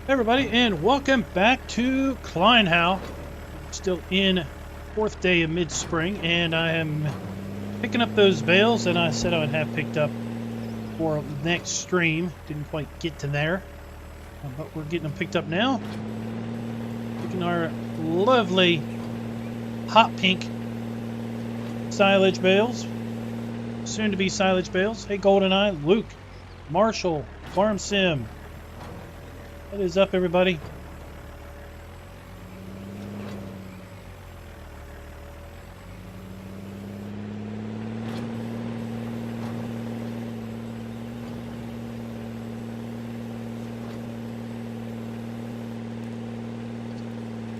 Everybody, and welcome back to Kleinhau. Still in 4th day of mid-spring, and I am picking up those bales that I said I would have picked up for next stream. Didn't quite get to there, but we're getting them picked up now. Picking our lovely hot pink silage bales, soon to be silage bales. Hey, GoldenEye, Luke, Marshall, Farm Sim. What is up, everybody?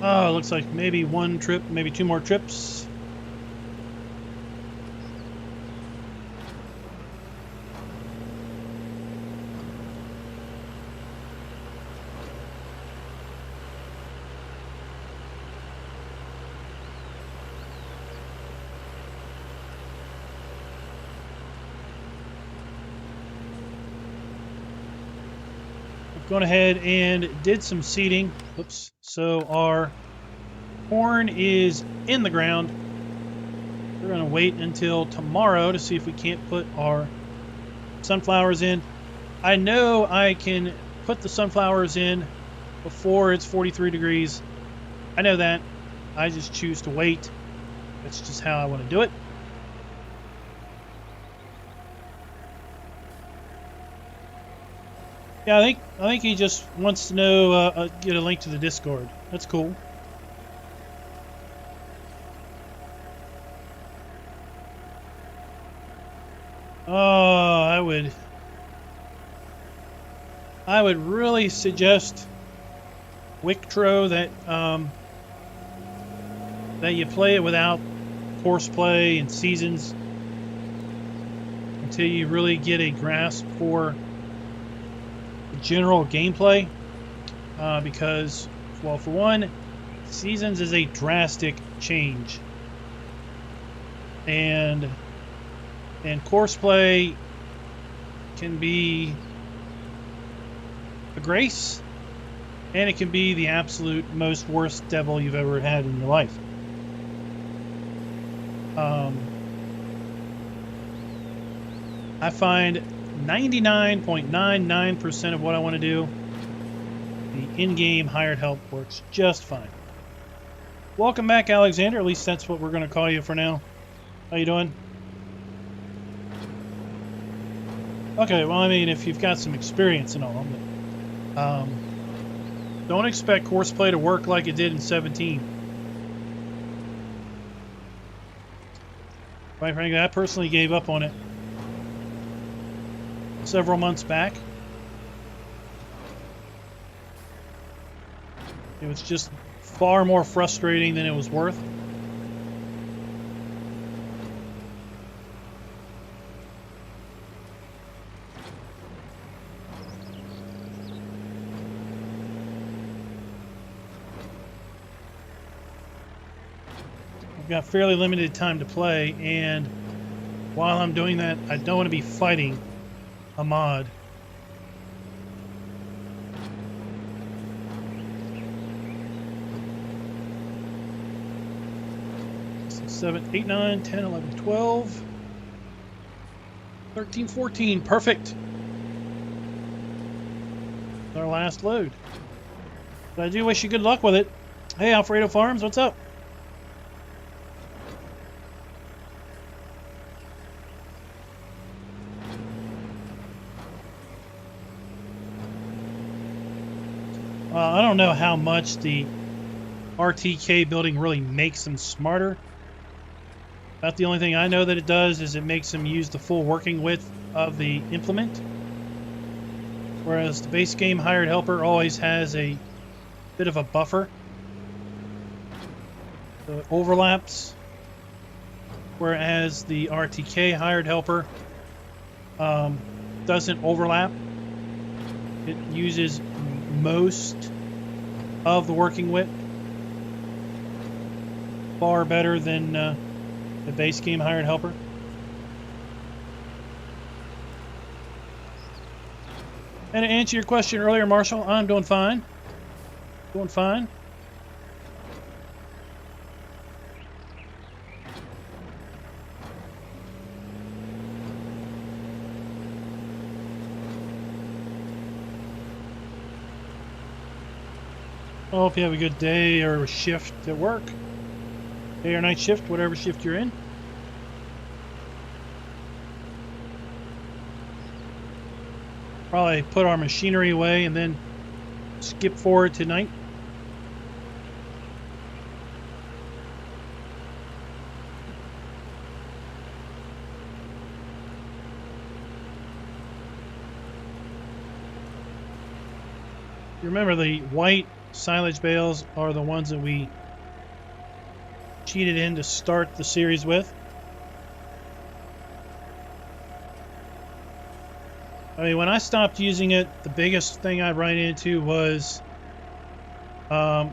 Oh, it looks like maybe one trip, maybe two more trips. Gone ahead and did some seeding. Oops. So our corn is in the ground. We're going to wait until tomorrow to see if we can't put our sunflowers in. I know I can put the sunflowers in before it's 43 degrees. I know that. I just choose to wait. That's just how I want to do it. Yeah, I think he just wants to know, get a link to the Discord. That's cool. Oh, I would really suggest Wictro that you play it without horseplay and seasons until you really get a grasp for general gameplay, because, well, for one, seasons is a drastic change, and courseplay can be a grace, and it can be the absolute most worst devil you've ever had in your life. I find 99.99% of what I want to do, the in-game hired help works just fine. Welcome back, Alexander. At least that's what we're going to call you for now. How you doing? Okay, well, I mean, if you've got some experience and all, but don't expect horseplay to work like it did in 17. Quite frankly, I personally gave up on it several months back. It was just far more frustrating than it was worth. I've got fairly limited time to play, and while I'm doing that, I don't want to be fighting a mod. 7, 8, 9, 10, 11, 12, 13, 14. Perfect. Our last load. But I do wish you good luck with it. Hey, Alfredo Farms, what's up? I don't know how much the RTK building really makes them smarter. About the only thing I know that it does is it makes them use the full working width of the implement. Whereas the base game hired helper always has a bit of a buffer. So it overlaps. Whereas the RTK hired helper doesn't overlap. It uses most of the working width. Far better than the base game hired helper. And to answer your question earlier, Marshall, I'm doing fine. Doing fine. I hope you have a good day or a shift at work. Day or night shift, whatever shift you're in. Probably put our machinery away and then skip forward to night. You remember the white silage bales are the ones that we cheated in to start the series with. I mean, when I stopped using it, the biggest thing I ran into was trying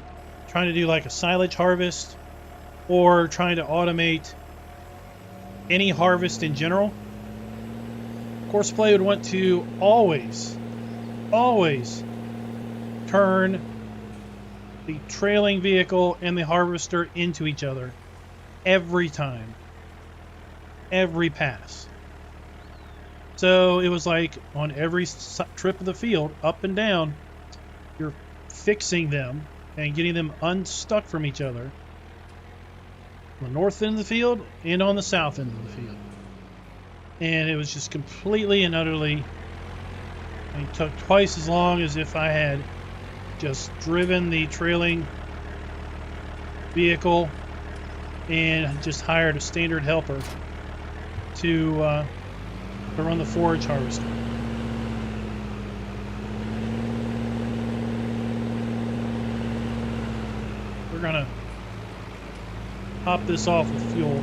to do like a silage harvest or trying to automate any harvest in general. Courseplay would want to always turn the trailing vehicle and the harvester into each other every time, every pass. So it was like on every trip of the field, up and down, you're fixing them and getting them unstuck from each other on the north end of the field and on the south end of the field. And it was just completely and utterly, I mean, took twice as long as if I had just driven the trailing vehicle and just hired a standard helper to run the forage harvester. We're gonna top this off with fuel.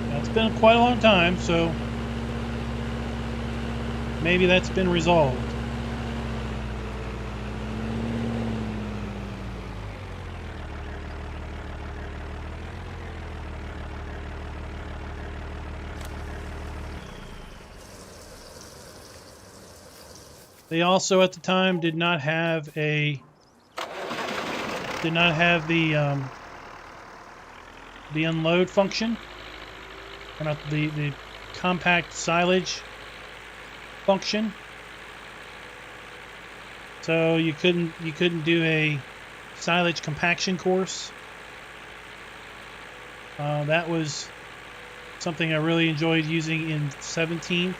Now, it's been quite a long time, so maybe that's been resolved. They also at the time did not have the unload function, or not the compact silage function. So you couldn't do a silage compaction course. That was something I really enjoyed using in 17.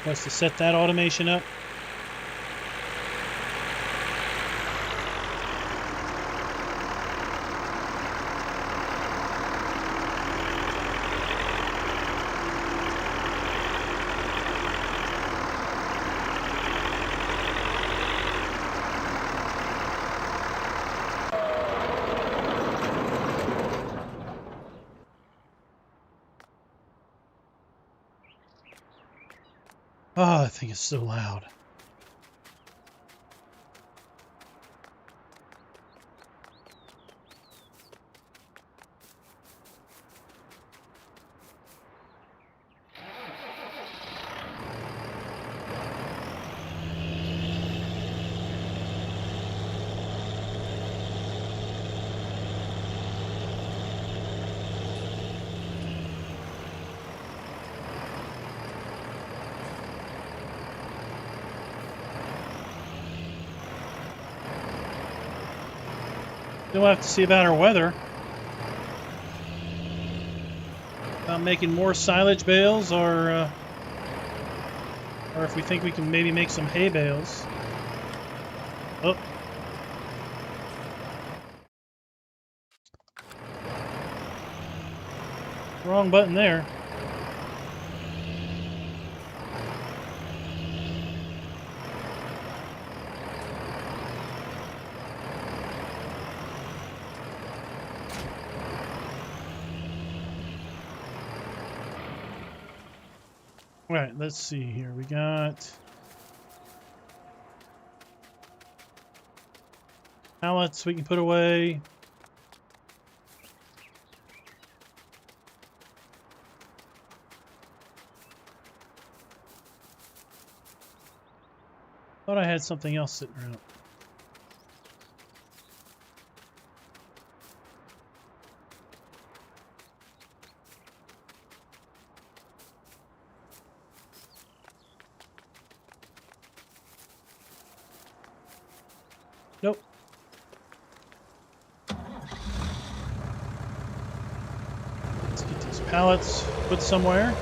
Was to set that automation up. Oh, I think it's so loud. We'll have to see about our weather. About making more silage bales, or if we think we can maybe make some hay bales. Oh. Wrong button there. All right, let's see here. We got pallets we can put away. Thought I had something else sitting around. Nope. Let's get these pallets put somewhere.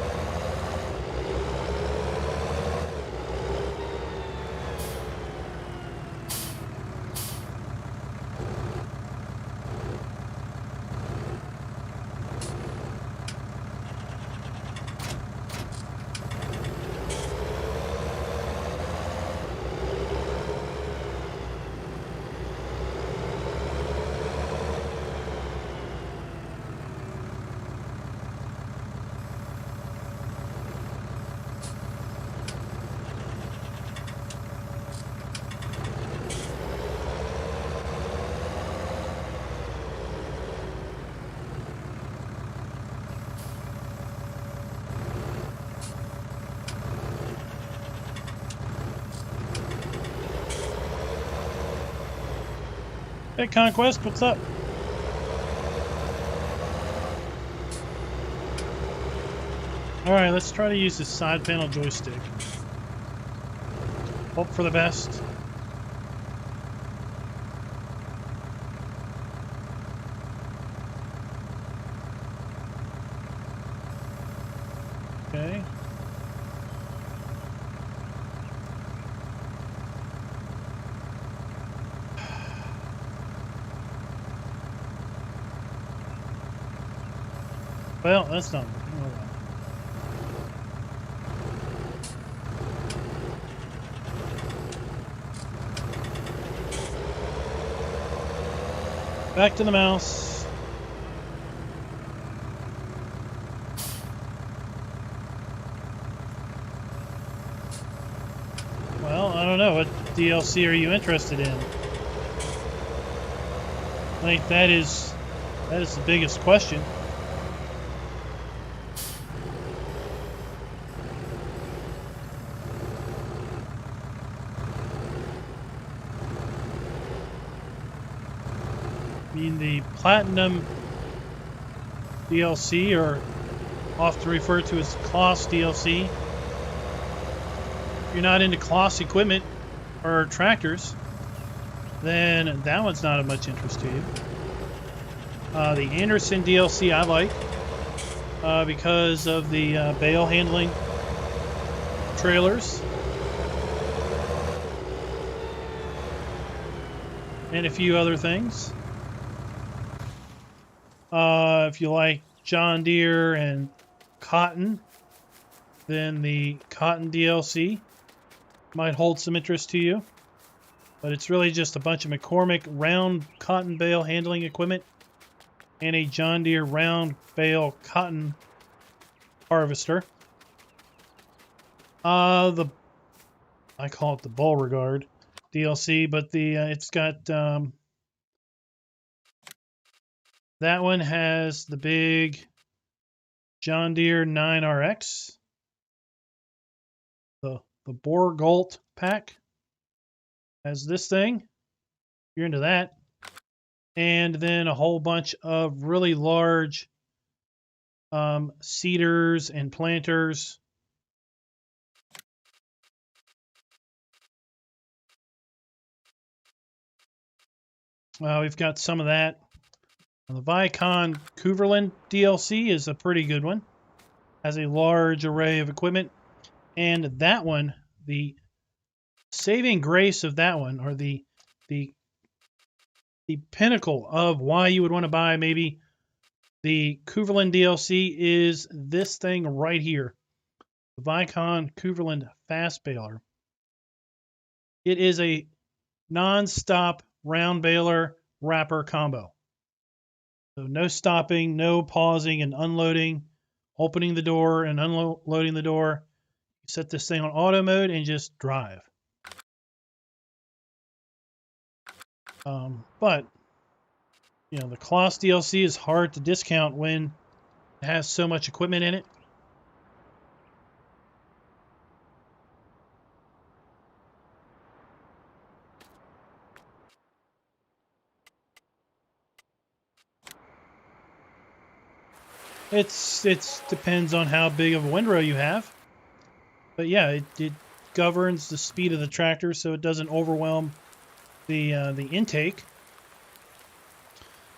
Hey, Conquest, what's up? Alright, let's try to use this side panel joystick. Hope for the best. Okay. Well, that's not working. Oh, well. Back to the mouse. Well, I don't know. What DLC are you interested in? I think that is the biggest question. I mean, the Platinum DLC, or often referred to as Kloss DLC. If you're not into Kloss equipment or tractors, then that one's not of much interest to you. The Anderson DLC I like because of the bale handling trailers and a few other things. If you like John Deere and cotton, then the cotton DLC might hold some interest to you. But it's really just a bunch of McCormick round cotton bale handling equipment and a John Deere round bale cotton harvester. I call it the Beauregard DLC, but it's got that one has the big John Deere 9RX, the Beauregard pack has this thing. If you're into that. And then a whole bunch of really large seeders and planters. We've got some of that. The Vicon Cooverland DLC is a pretty good one. Has a large array of equipment. And that one, the saving grace of that one, or the pinnacle of why you would want to buy maybe the Cooverland DLC, is this thing right here. The Vicon Cooverland Fast Baler. It is a non-stop round baler wrapper combo. So no stopping, no pausing and unloading, opening the door and unloading the door. You set this thing on auto mode and just drive. But, you know, the Kloss DLC is hard to discount when it has so much equipment in it. It's depends on how big of a windrow you have. But yeah, it governs the speed of the tractor so it doesn't overwhelm the intake.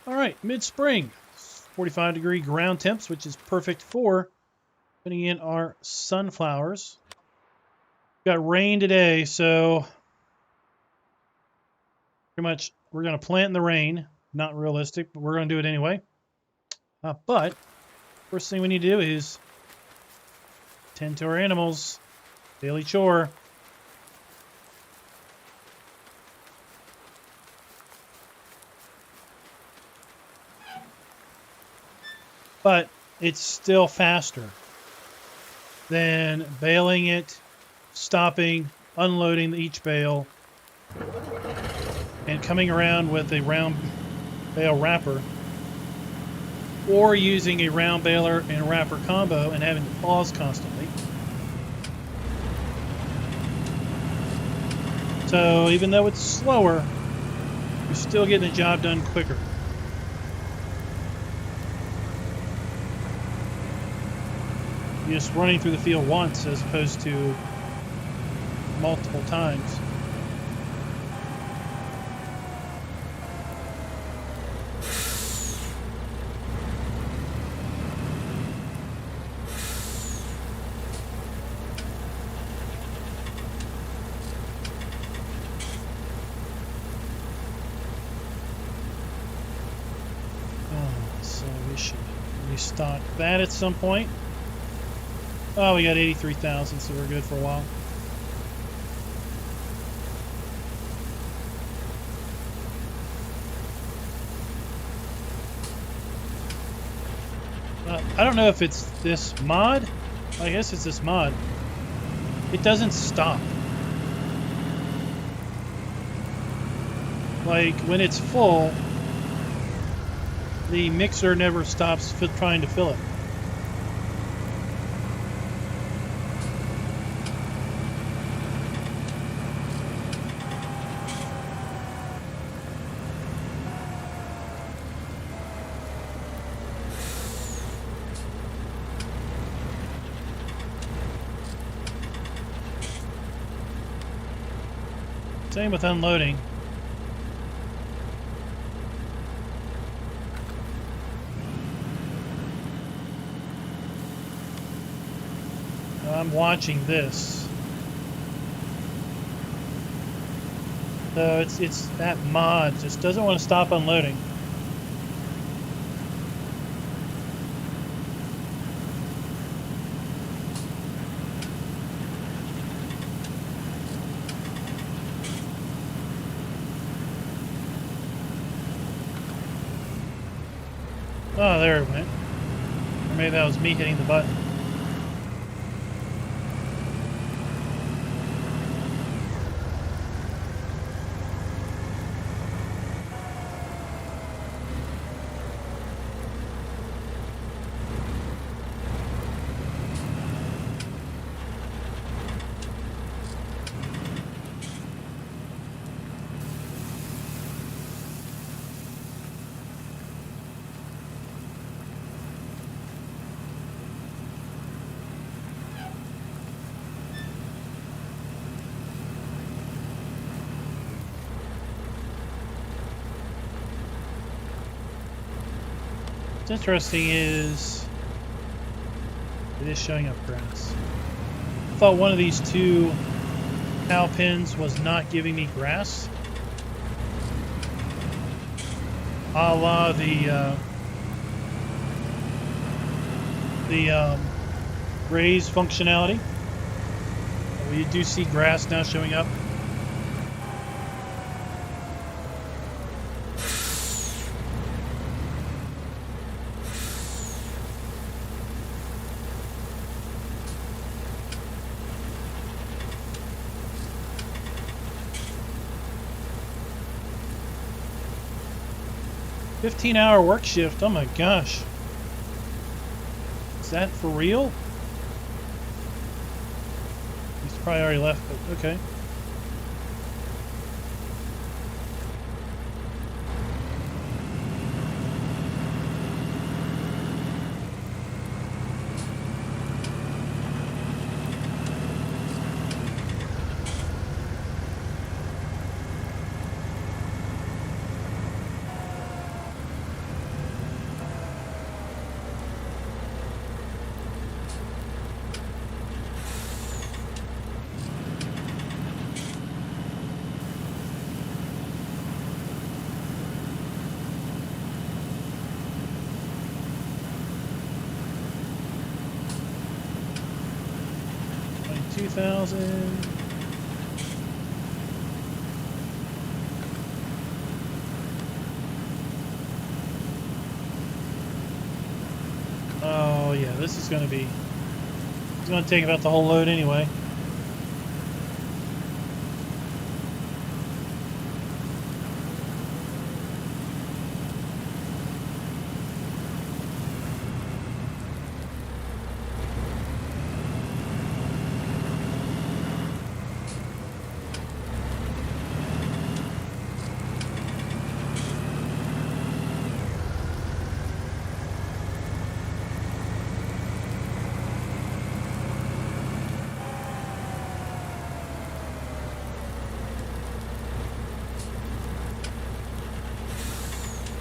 All right, mid-spring, 45-degree ground temps, which is perfect for putting in our sunflowers. Got rain today, so pretty much we're going to plant in the rain. Not realistic, but we're going to do it anyway. But first thing we need to do is tend to our animals. Daily chore. But it's still faster than baling it, stopping, unloading each bale, and coming around with a round bale wrapper, or using a round baler and wrapper combo and having to pause constantly. So even though it's slower, you're still getting the job done quicker. You're just running through the field once as opposed to multiple times. So we should restock that at some point. Oh, we got 83,000, so we're good for a while. I don't know if it's this mod. I guess it's this mod. It doesn't stop. Like, when it's full, the mixer never stops trying to fill it. Same with unloading. I'm watching this. So it's that mod just doesn't want to stop unloading. Oh, there it went. Or maybe that was me hitting the button. What's interesting is it is showing up grass. I thought one of these two cow pens was not giving me grass. A la the raise functionality. We do see grass now showing up. $15-hour work shift. Oh my gosh. Is that for real? He's probably already left, but okay. 2,000. Oh yeah, this is going to be. It's going to take about the whole load anyway.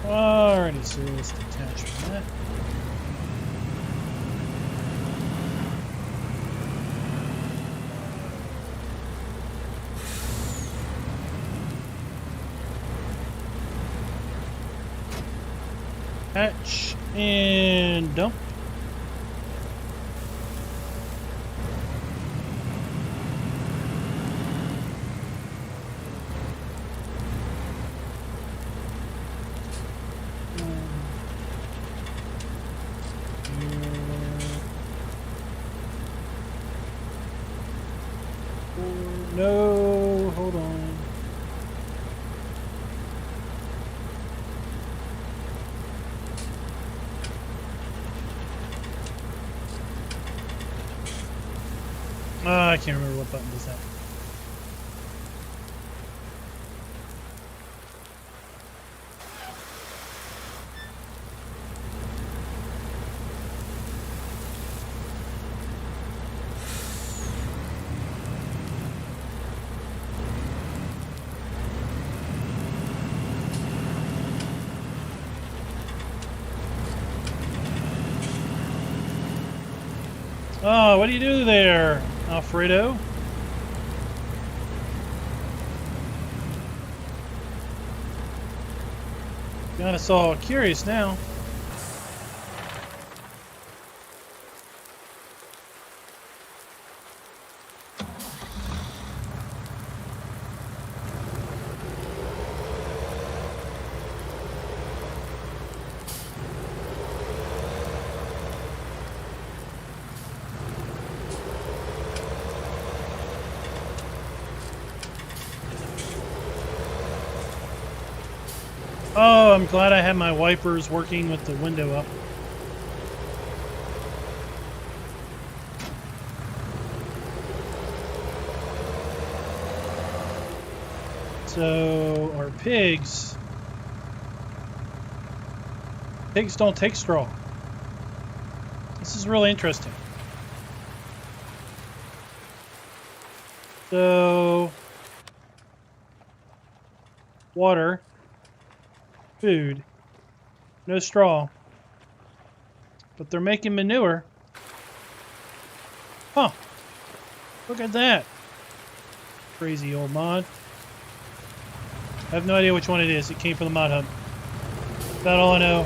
Alrighty, so let's detach from that. Hatch and dump. No, hold on. I can't remember what button does that. Oh, what do you do there, Alfredo? Got us all curious now. Oh, I'm glad I had my wipers working with the window up. So, our pigs don't take straw. This is really interesting. So, water. Food, no straw, but they're making manure. Huh, look at that. Crazy old mod. I have no idea which one it is. It came from the mod hub. About all I know.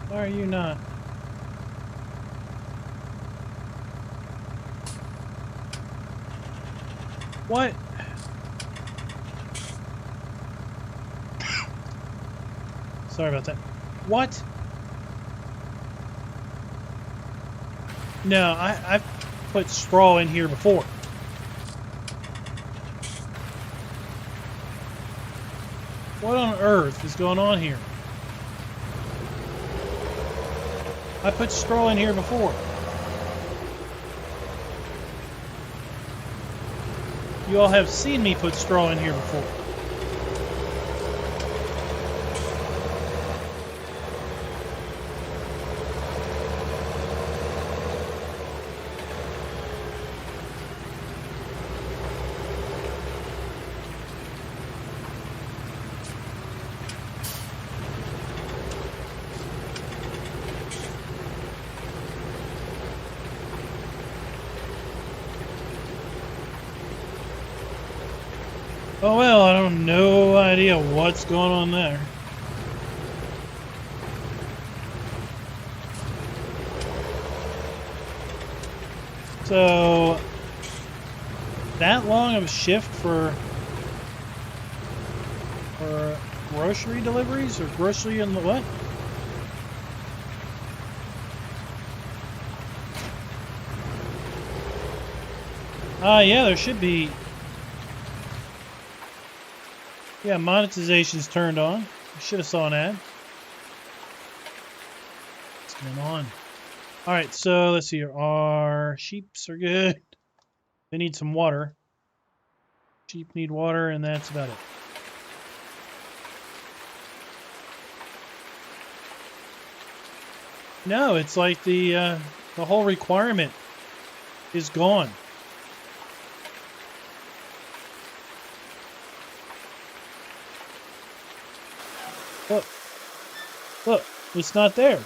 Why are you not? What? Sorry about that. What? No, I've put straw in here before. What on earth is going on here? I put straw in here before. You all have seen me put straw in here before. Oh well, I don't no idea what's going on there. So that long of a shift for grocery deliveries or grocery and what? Yeah, there should be. Yeah, monetization's turned on. I should have saw an ad. What's going on? All right, so let's see here. Our sheeps are good. They need some water. Sheep need water, and that's about it. No, it's like the whole requirement is gone. Look, it's not there.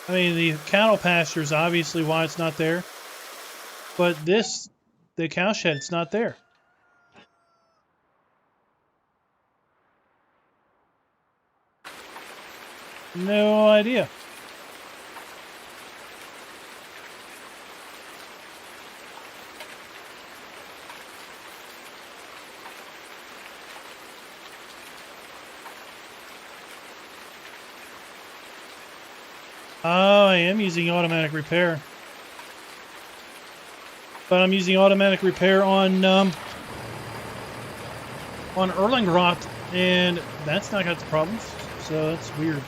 I mean, the cattle pasture is obviously why it's not there. But the cow shed, it's not there. No idea. Oh, I am using automatic repair. But I'm using automatic repair on Erlengrot, and that's not got the problems. So that's weird.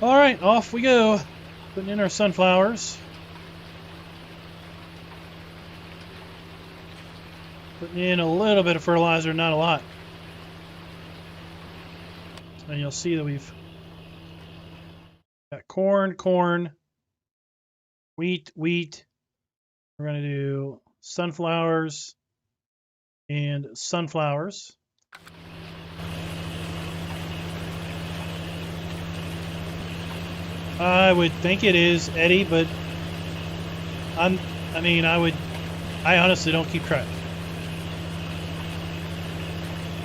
All right, off we go. Putting in our sunflowers. Putting in a little bit of fertilizer, not a lot. And you'll see that we've got corn, wheat. We're going to do sunflowers and sunflowers. I would think it is, Eddie, but I honestly don't keep track.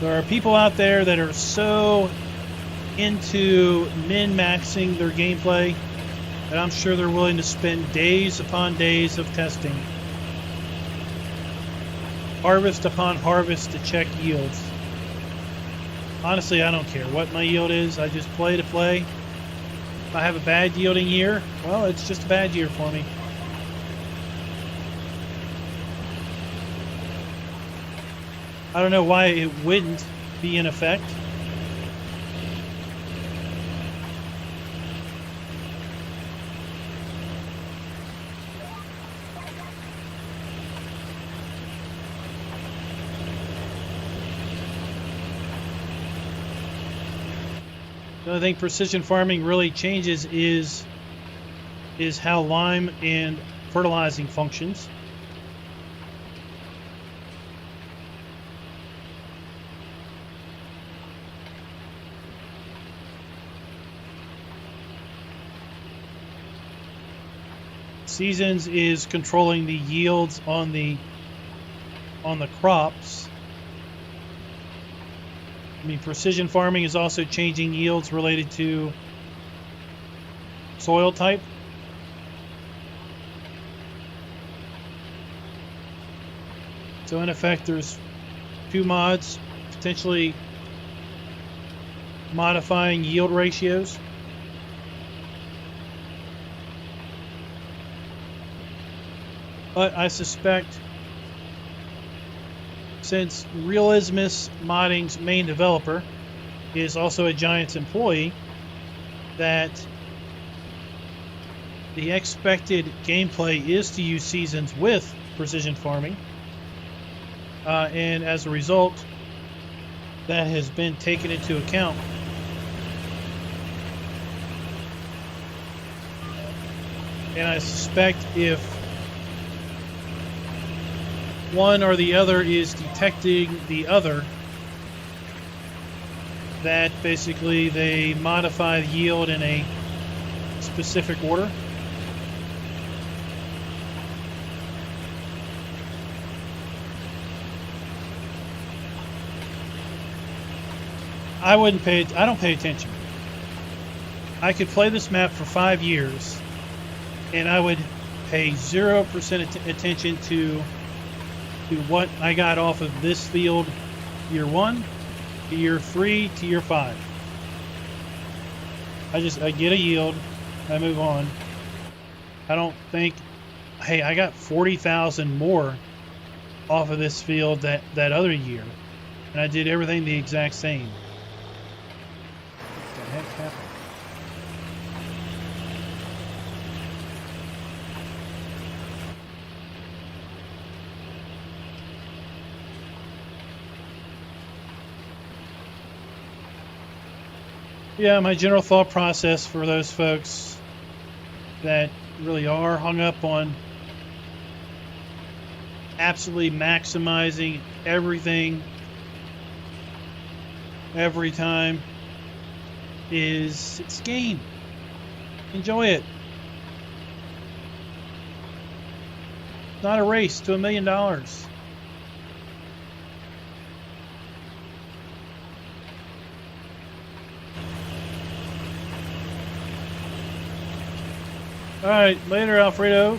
There are people out there that are so into min-maxing their gameplay that I'm sure they're willing to spend days upon days of testing. Harvest upon harvest to check yields. Honestly, I don't care what my yield is. I just play to play. If I have a bad yielding year, well, it's just a bad year for me. I don't know why it wouldn't be in effect. The only thing precision farming really changes is how lime and fertilizing functions. Seasons is controlling the yields on the crops. I mean, precision farming is also changing yields related to soil type. So in effect, there's two mods potentially modifying yield ratios. But I suspect, since Realismus Modding's main developer is also a Giants employee, that the expected gameplay is to use seasons with precision farming. And as a result, that has been taken into account. And I suspect if one or the other is detecting the other, that basically they modify the yield in a specific order. I don't pay attention. I could play this map for 5 years and I would pay 0% attention to what I got off of this field year 1 to year 3 to year 5. I get a yield, I move on. I don't think, hey, I got 40,000 more off of this field that other year, and I did everything the exact same. What the heck happened? Yeah, my general thought process for those folks that really are hung up on absolutely maximizing everything every time is it's game. Enjoy it. It's not a race to $1 million. All right, later, Alfredo.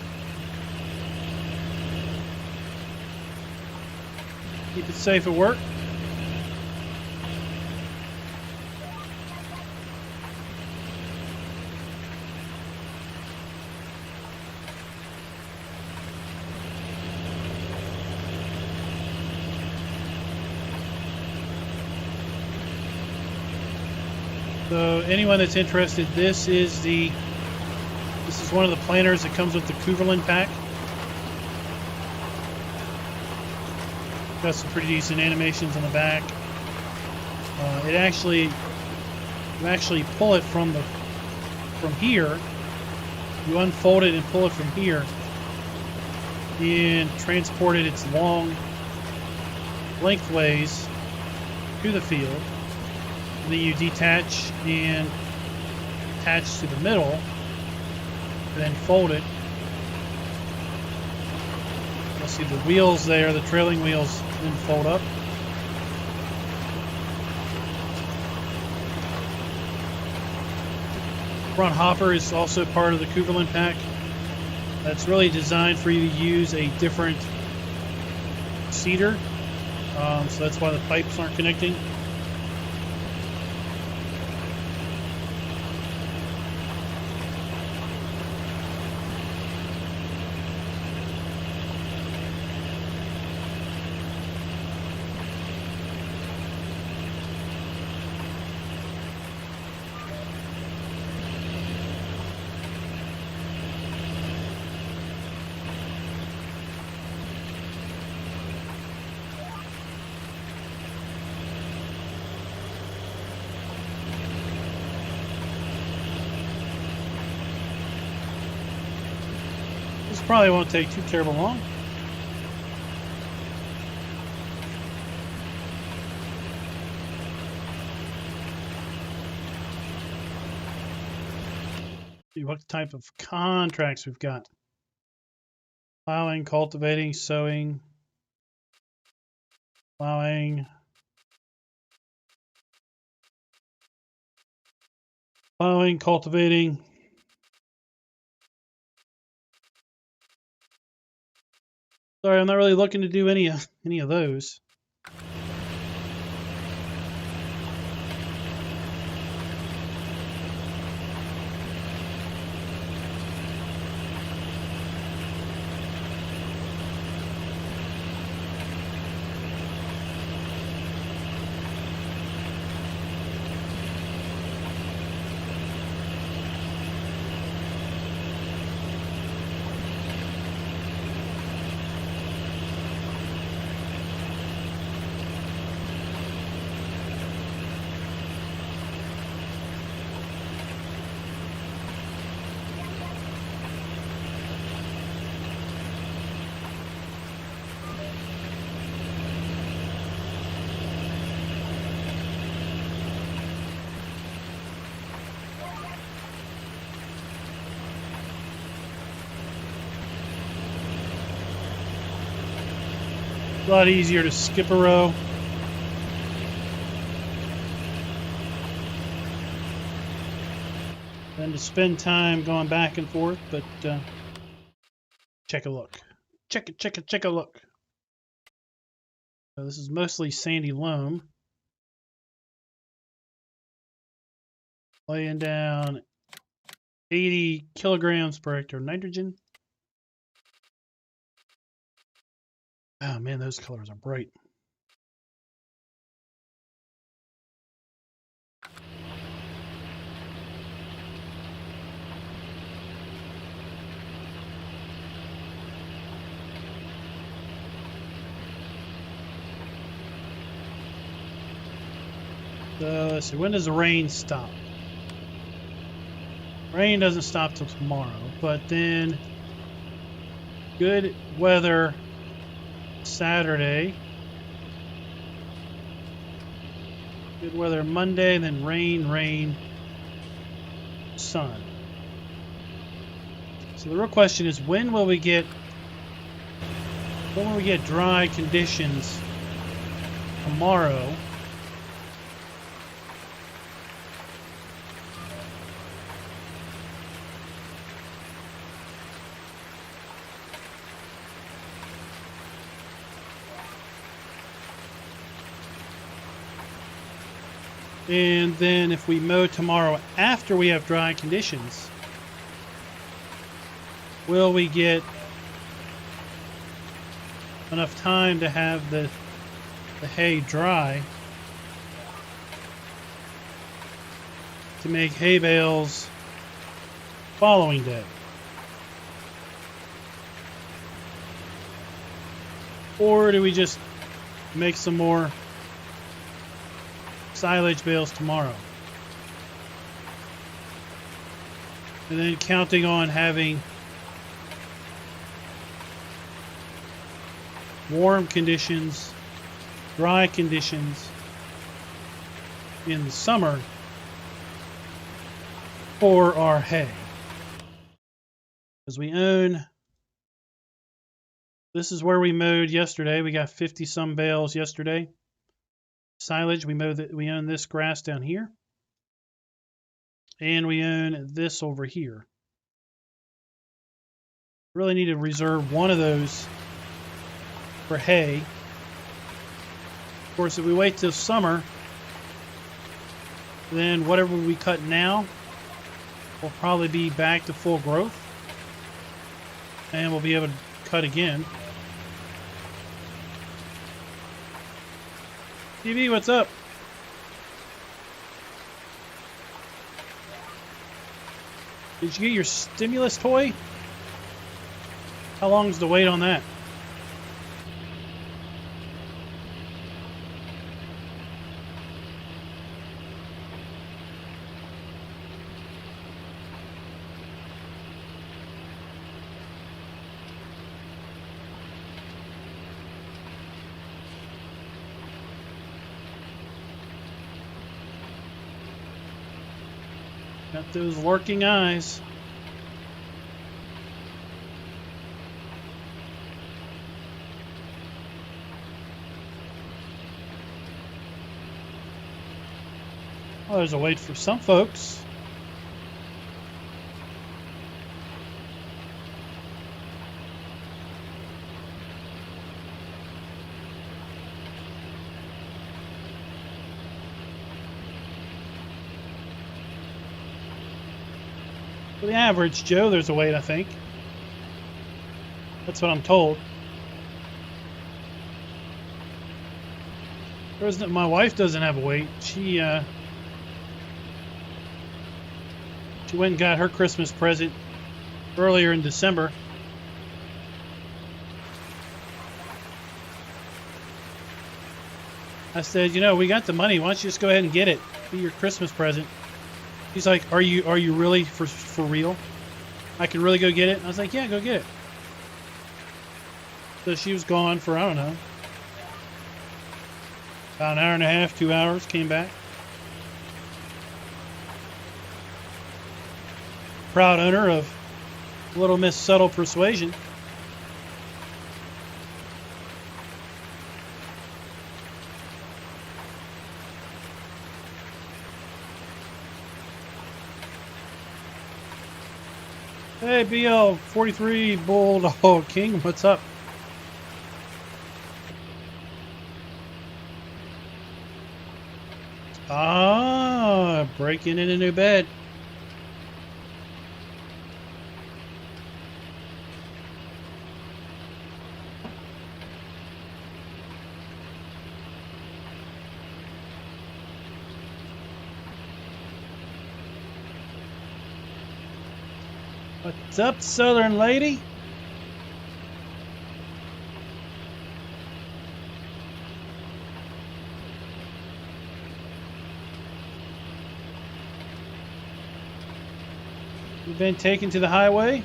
Keep it safe at work. So anyone that's interested, this is one of the planters that comes with the Kuverland pack. Got some pretty decent animations on the back. You actually pull it from here. You unfold it and pull it from here, and transport it its long lengthways to the field. And then you detach and attach to the middle. Then fold it. You'll see the wheels there, the trailing wheels, then fold up. Front hopper is also part of the Kuverland pack. That's really designed for you to use a different seeder, so that's why the pipes aren't connecting. Probably won't take too terrible long. See what type of contracts we've got. Plowing, cultivating, sowing, plowing, cultivating. Sorry, I'm not really looking to do any of those. A lot easier to skip a row. Than to spend time going back and forth, but check a look. Check a look. So this is mostly sandy loam. Laying down 80 kilograms per hectare nitrogen. Oh man, those colors are bright. So let's see, when does the rain stop? Rain doesn't stop till tomorrow, but then good weather Saturday. Good weather Monday, and then rain, sun. So the real question is, when will we get dry conditions tomorrow? And then if we mow tomorrow after we have dry conditions, will we get enough time to have the hay dry to make hay bales following day? Or do we just make some more silage bales tomorrow? And then counting on having warm conditions, dry conditions in the summer for our hay. Because we own, this is where we mowed yesterday. We got 50 some bales yesterday. Silage, we own this grass down here, and we own this over here. Really need to reserve one of those for hay. Of course, if we wait till summer, then whatever we cut now will probably be back to full growth, and we'll be able to cut again. TV, what's up? Did you get your stimulus toy? How long is the wait on that? Got those lurking eyes. Well, there's a wait for some folks. For the average Joe, there's a wait, I think. That's what I'm told. My wife doesn't have a wait. She went and got her Christmas present earlier in December. I said, you know, we got the money. Why don't you just go ahead and get it? Be your Christmas present. He's like, are you really for real? I can really go get it? I was like, yeah, go get it. So she was gone for, I don't know, about an hour and a half, 2 hours, came back. Proud owner of Little Miss Subtle Persuasion. Hey, BL43 Bulldog King, what's up? Ah, breaking in a new bed. What's up, Southern Lady? You've been taken to the highway?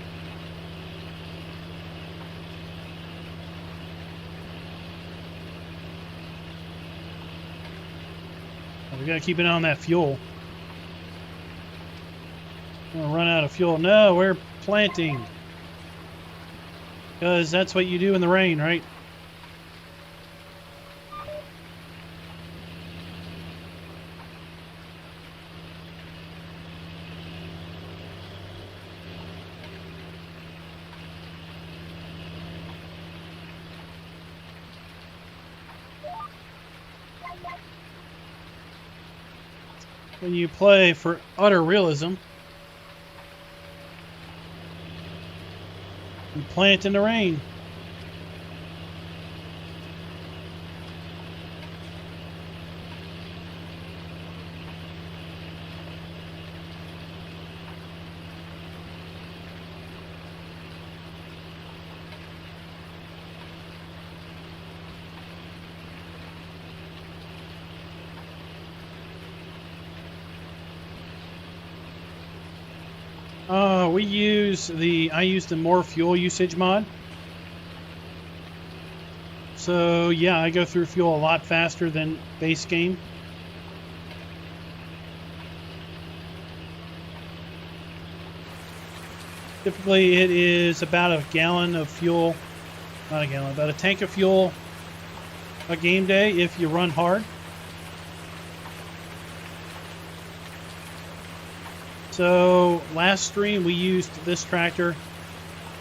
We gotta keep an eye on that fuel. We're gonna run out of fuel. No, we're planting. Because that's what you do in the rain, right? When you play for utter realism, you plant in the rain. I use the more fuel usage mod. So yeah, I go through fuel a lot faster than base game. Typically it is about a gallon of fuel, not a gallon, about a tank of fuel a game day if you run hard. So last stream we used this tractor,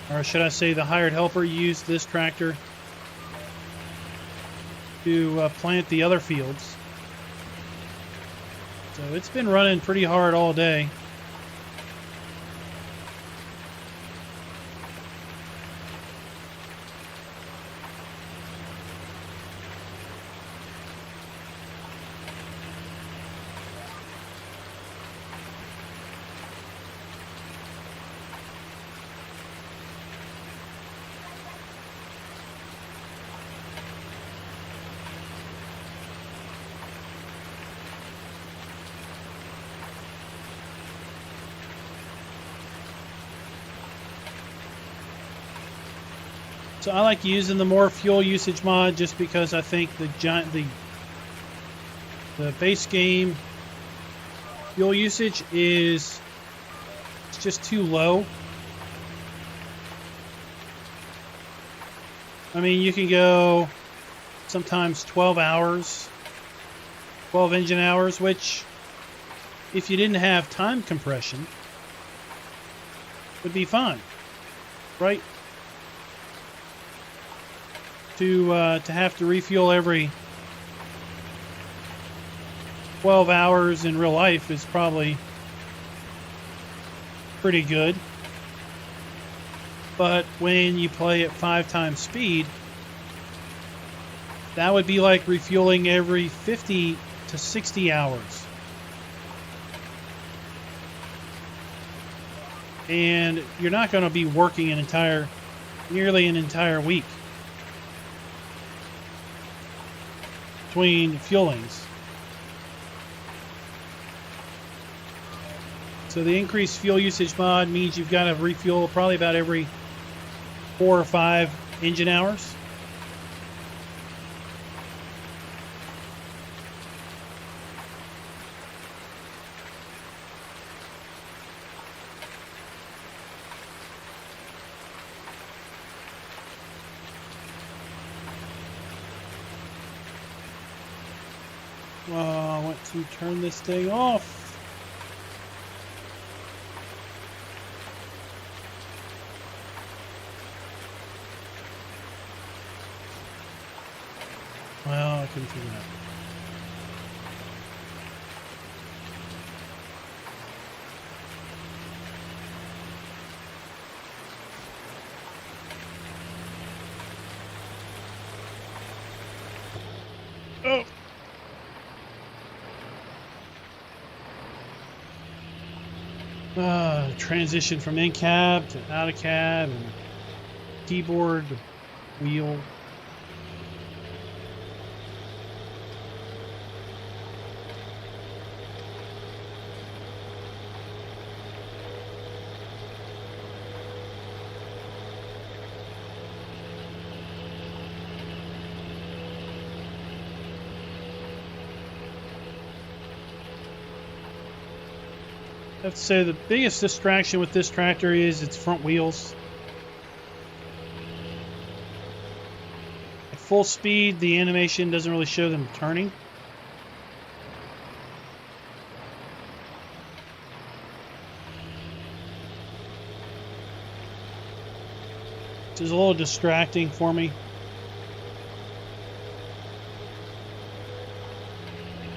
or should I say the hired helper used this tractor to plant the other fields. So it's been running pretty hard all day. So I like using the more fuel usage mod just because I think the base game fuel usage is just too low. I mean, you can go sometimes 12 hours, 12 engine hours, which if you didn't have time compression would be fine, right? To have to refuel every 12 hours in real life is probably pretty good. But when you play at 5 times speed, that would be like refueling every 50 to 60 hours. And you're not going to be working nearly an entire week between fuelings. So the increased fuel usage mod means you've got to refuel probably about every 4 or 5 engine hours. I want to turn this thing off. couldn't figure it out. Oh! Transition from in cab to out of cab and keyboard, wheel. I have to say the biggest distraction with this tractor is its front wheels. At full speed, the animation doesn't really show them turning. Which is a little distracting for me.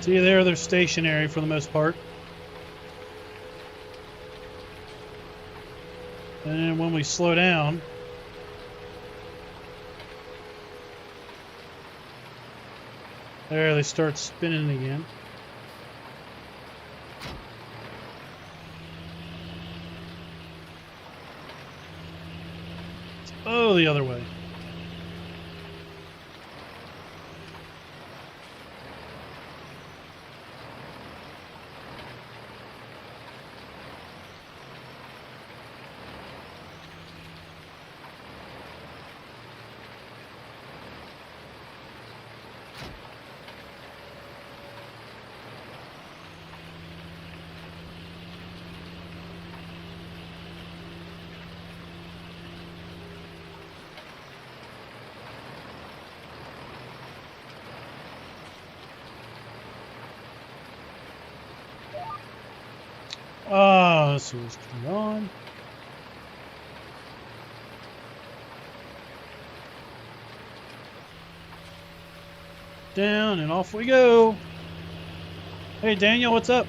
See there, they're stationary for the most part. And then when we slow down, there they start spinning again. Oh, the other way. Oh, this was turned on. Down and off we go. Hey Daniel, what's up?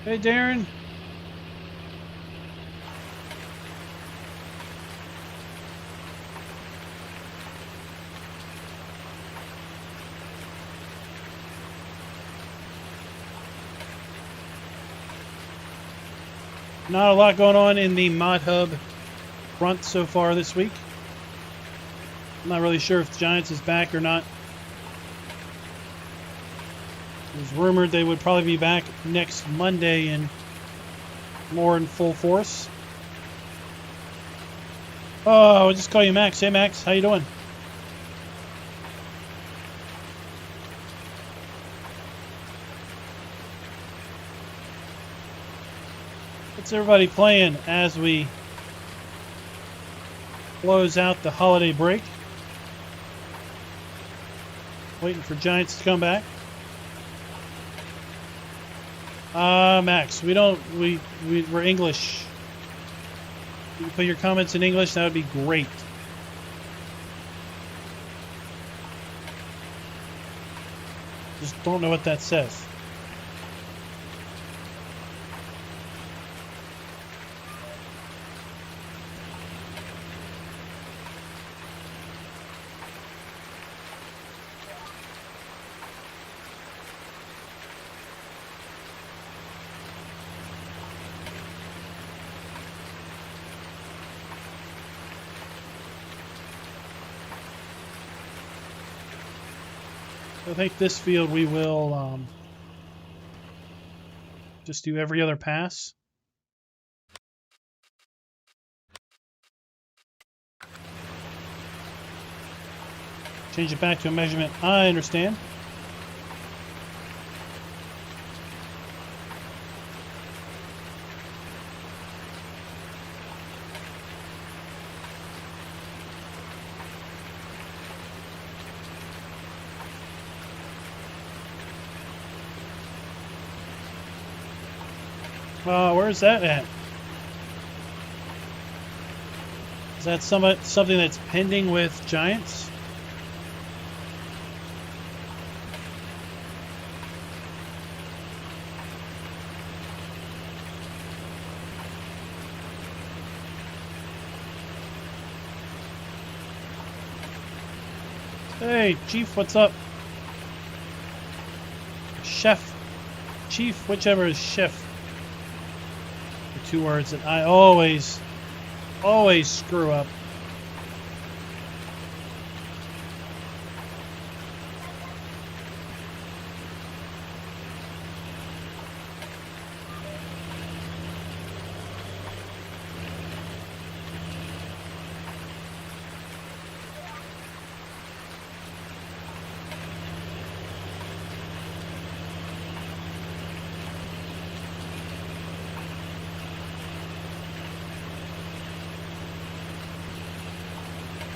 Hey Darren. Not a lot going on in the Mod Hub front so far this week. I'm not really sure if Giants is back or not. It was rumored they would probably be back next Monday and more in full force. Oh, I'll just call you Max. Hey Max, how you doing? What's everybody playing as we close out the holiday break? Waiting for Giants to come back. Max, we're English. You can put your comments in English, that would be great. Just don't know what that says. I think this field we will just do every other pass. Change it back to a measurement. I understand. Where's that at? that something that's pending with Giants? Hey, Chief, what's up? Chef. Chief, whichever is chef. The two words that I always screw up.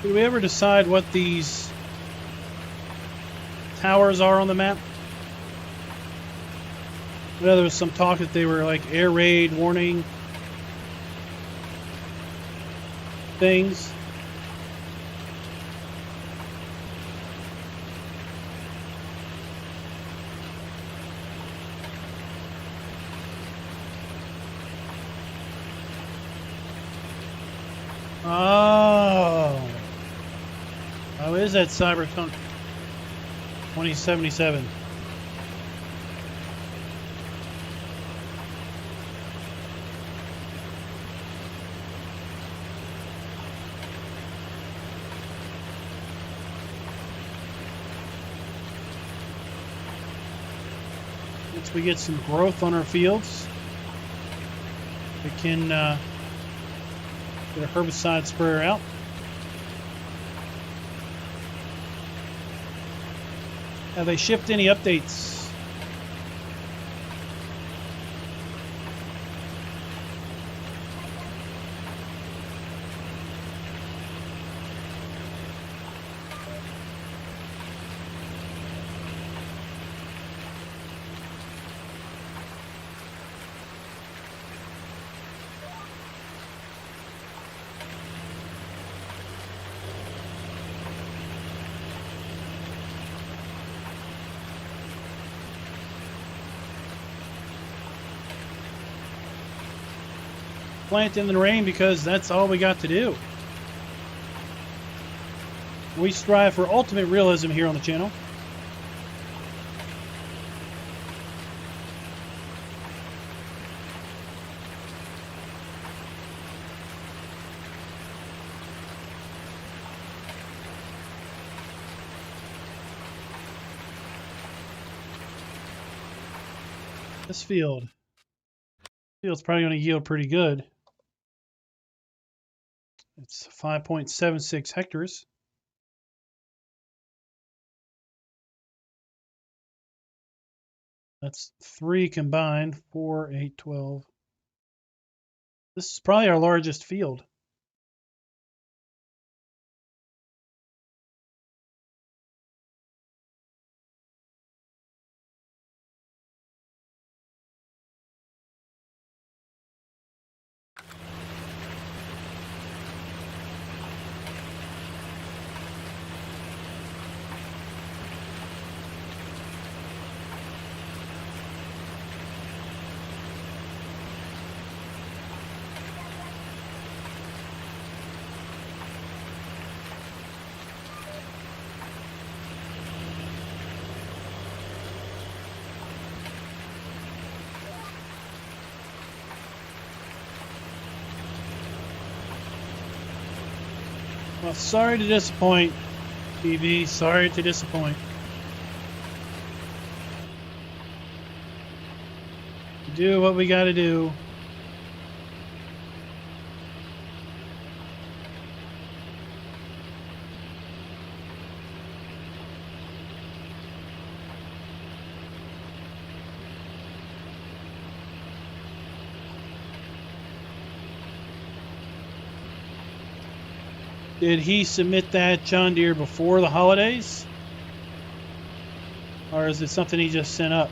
Did we ever decide what these towers are on the map? I know there was some talk that they were like air raid warning things. Oh. How is that Cyberpunk 2077? Once we get some growth on our fields, we can get a herbicide sprayer out. Have they shipped any updates? Plant in the rain because that's all we got to do. We strive for ultimate realism here on the channel. This field's probably going to yield pretty good. It's 5.76 hectares. That's 3 combined, 4, 8, 12. This is probably our largest field. Well, sorry to disappoint, TV. Sorry to disappoint. We do what we got to do. Did he submit that John Deere before the holidays? Or is it something he just sent up?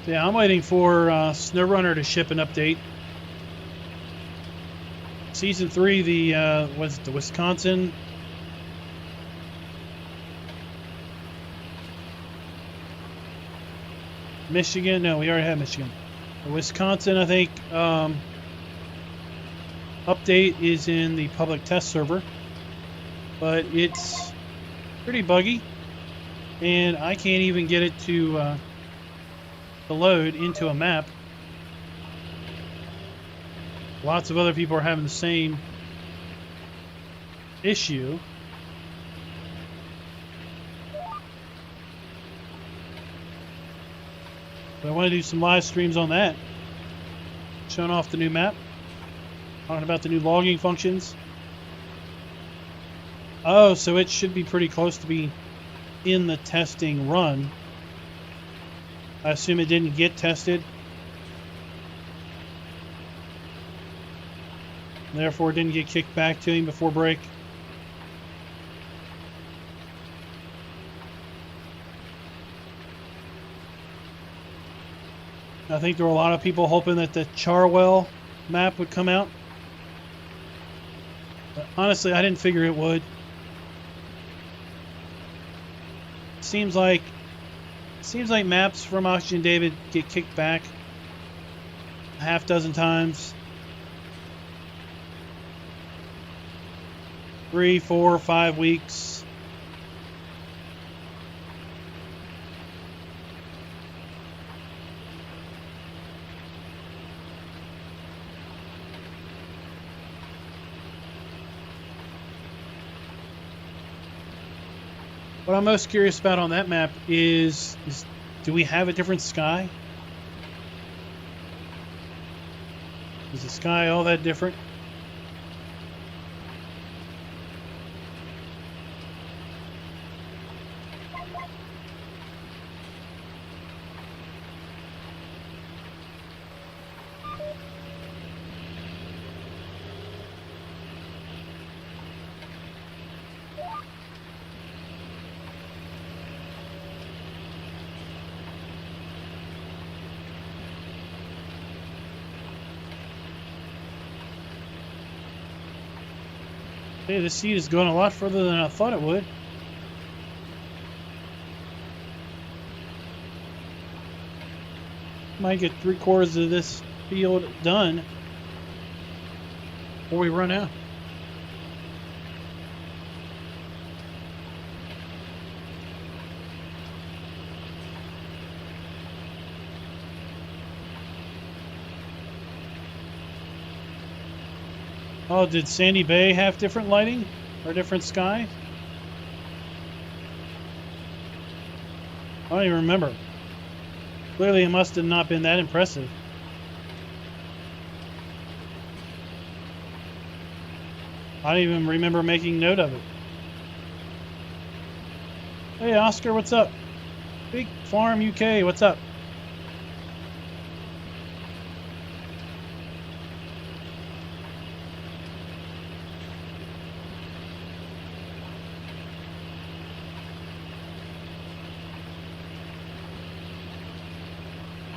Yeah, I'm waiting for SnowRunner to ship an update. Season 3, the Wisconsin. Michigan? No, we already have Michigan. The Wisconsin, I think, update is in the public test server, but it's pretty buggy, and I can't even get it to load into a map. Lots of other people are having the same issue. But I want to do some live streams on that, showing off the new map, talking about the new logging functions. Oh, so it should be pretty close to be in the testing run. I assume it didn't get tested. Therefore, it didn't get kicked back to him before break. I think there were a lot of people hoping that the Charwell map would come out. But honestly, I didn't figure it would. Seems like maps from Oxygen David get kicked back a half dozen times. 3, 4, 5 weeks. What I'm most curious about on that map is do we have a different sky? Is the sky all that different? Hey, this seed is going a lot further than I thought it would. Might get 3/4 of this field done before we run out. Oh, did Sandy Bay have different lighting or different sky? I don't even remember. Clearly it must have not been that impressive. I don't even remember making note of it. Hey Oscar, what's up? Big Farm UK, what's up?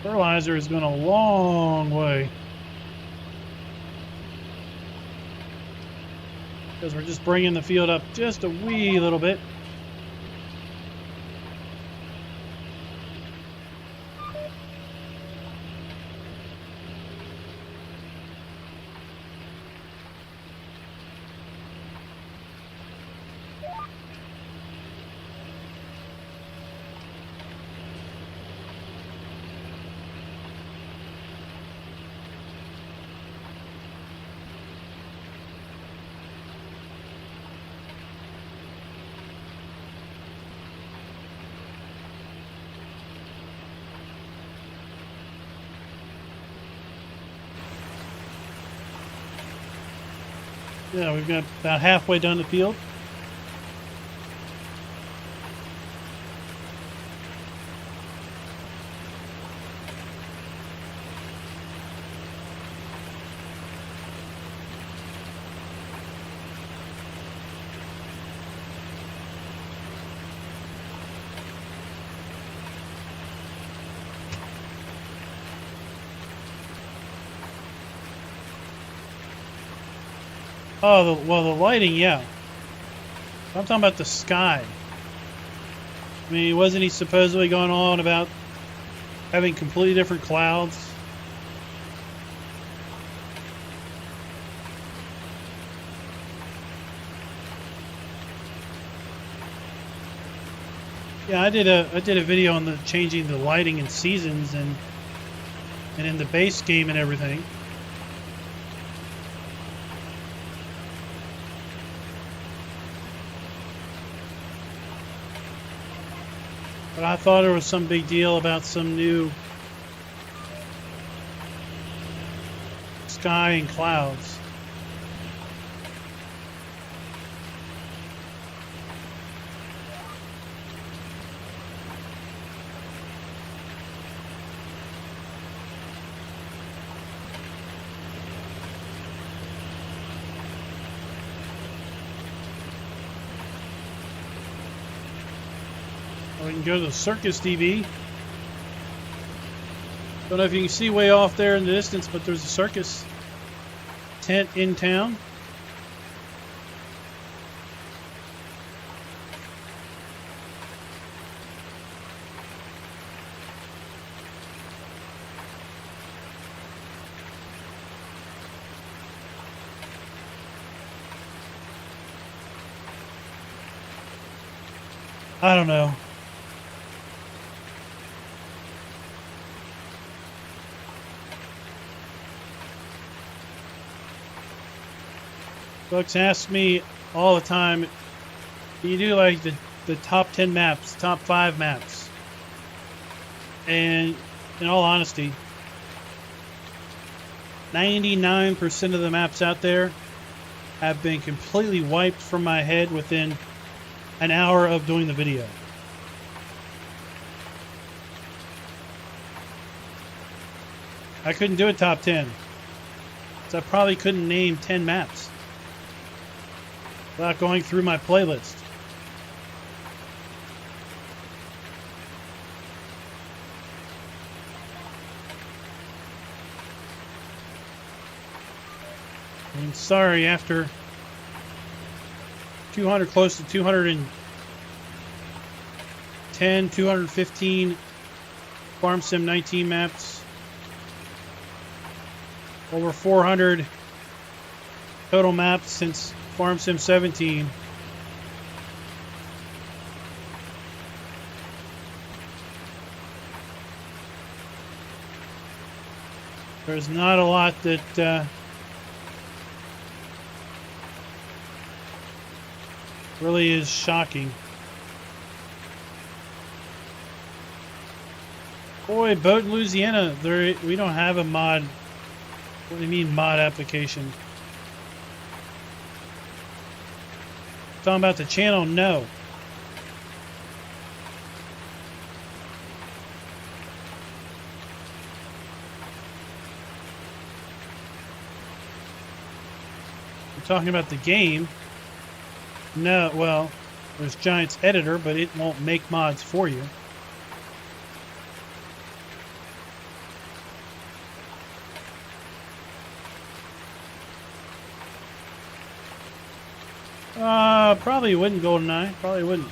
Fertilizer has gone a long way. Because we're just bringing the field up just a wee little bit. Yeah, we've got about halfway done the field. Oh, well, the lighting, yeah. I'm talking about the sky. I mean, wasn't he supposedly going on about having completely different clouds? Yeah, I did a video on the changing the lighting in seasons and in the base game and everything. But I thought there was some big deal about some new sky and clouds. We can go to the Circus TV. Don't know if you can see way off there in the distance, but there's a circus tent in town. I don't know. Folks ask me all the time, do you do like the top 10 maps, top 5 maps? And in all honesty, 99% of the maps out there have been completely wiped from my head within an hour of doing the video. I couldn't do a top 10. So I probably couldn't name 10 maps without going through my playlist. And sorry, after 200, close to 210, 215 Farm Sim 19 maps, over 400 total maps since Farm Sim 17. There's not a lot that really is shocking. Boy, Boat in Louisiana, we don't have a mod. What do you mean mod application? Talking about the channel? No. We're talking about the game. No, well, there's Giant's Editor, but it won't make mods for you. Probably wouldn't, GoldenEye. Probably wouldn't.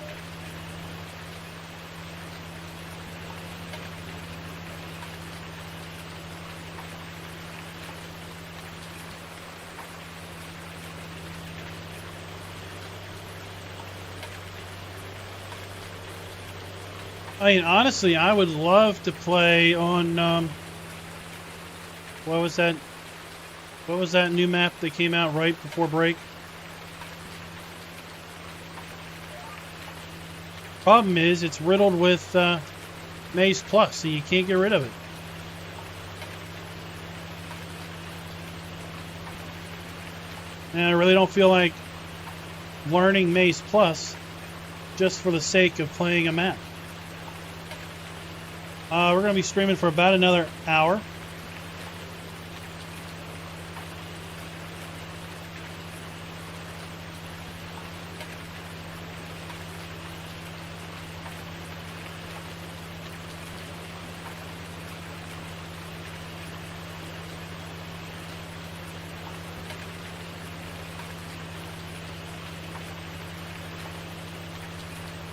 I mean, honestly, I would love to play on, what was that? What was that new map that came out right before break? Problem is, it's riddled with Maze Plus, and you can't get rid of it. And I really don't feel like learning Maze Plus just for the sake of playing a map. We're going to be streaming for about another hour.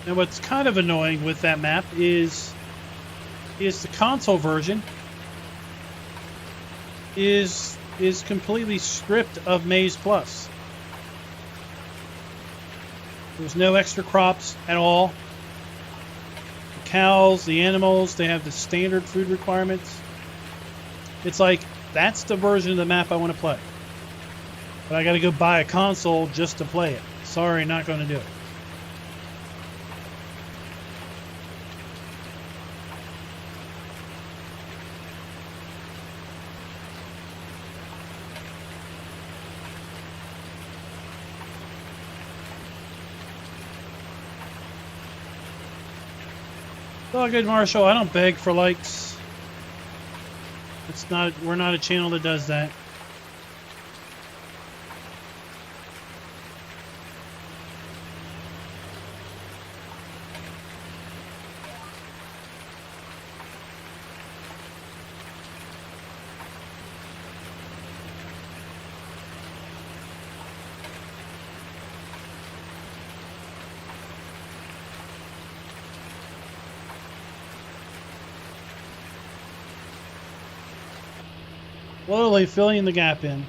Now, what's kind of annoying with that map is the console version is completely stripped of Maize Plus. There's no extra crops at all. The cows, the animals, they have the standard food requirements. It's like, that's the version of the map I want to play. But I got to go buy a console just to play it. Sorry, not going to do it. It's all good, Marshall. I don't beg for likes. We're not a channel that does that. Slowly filling the gap in.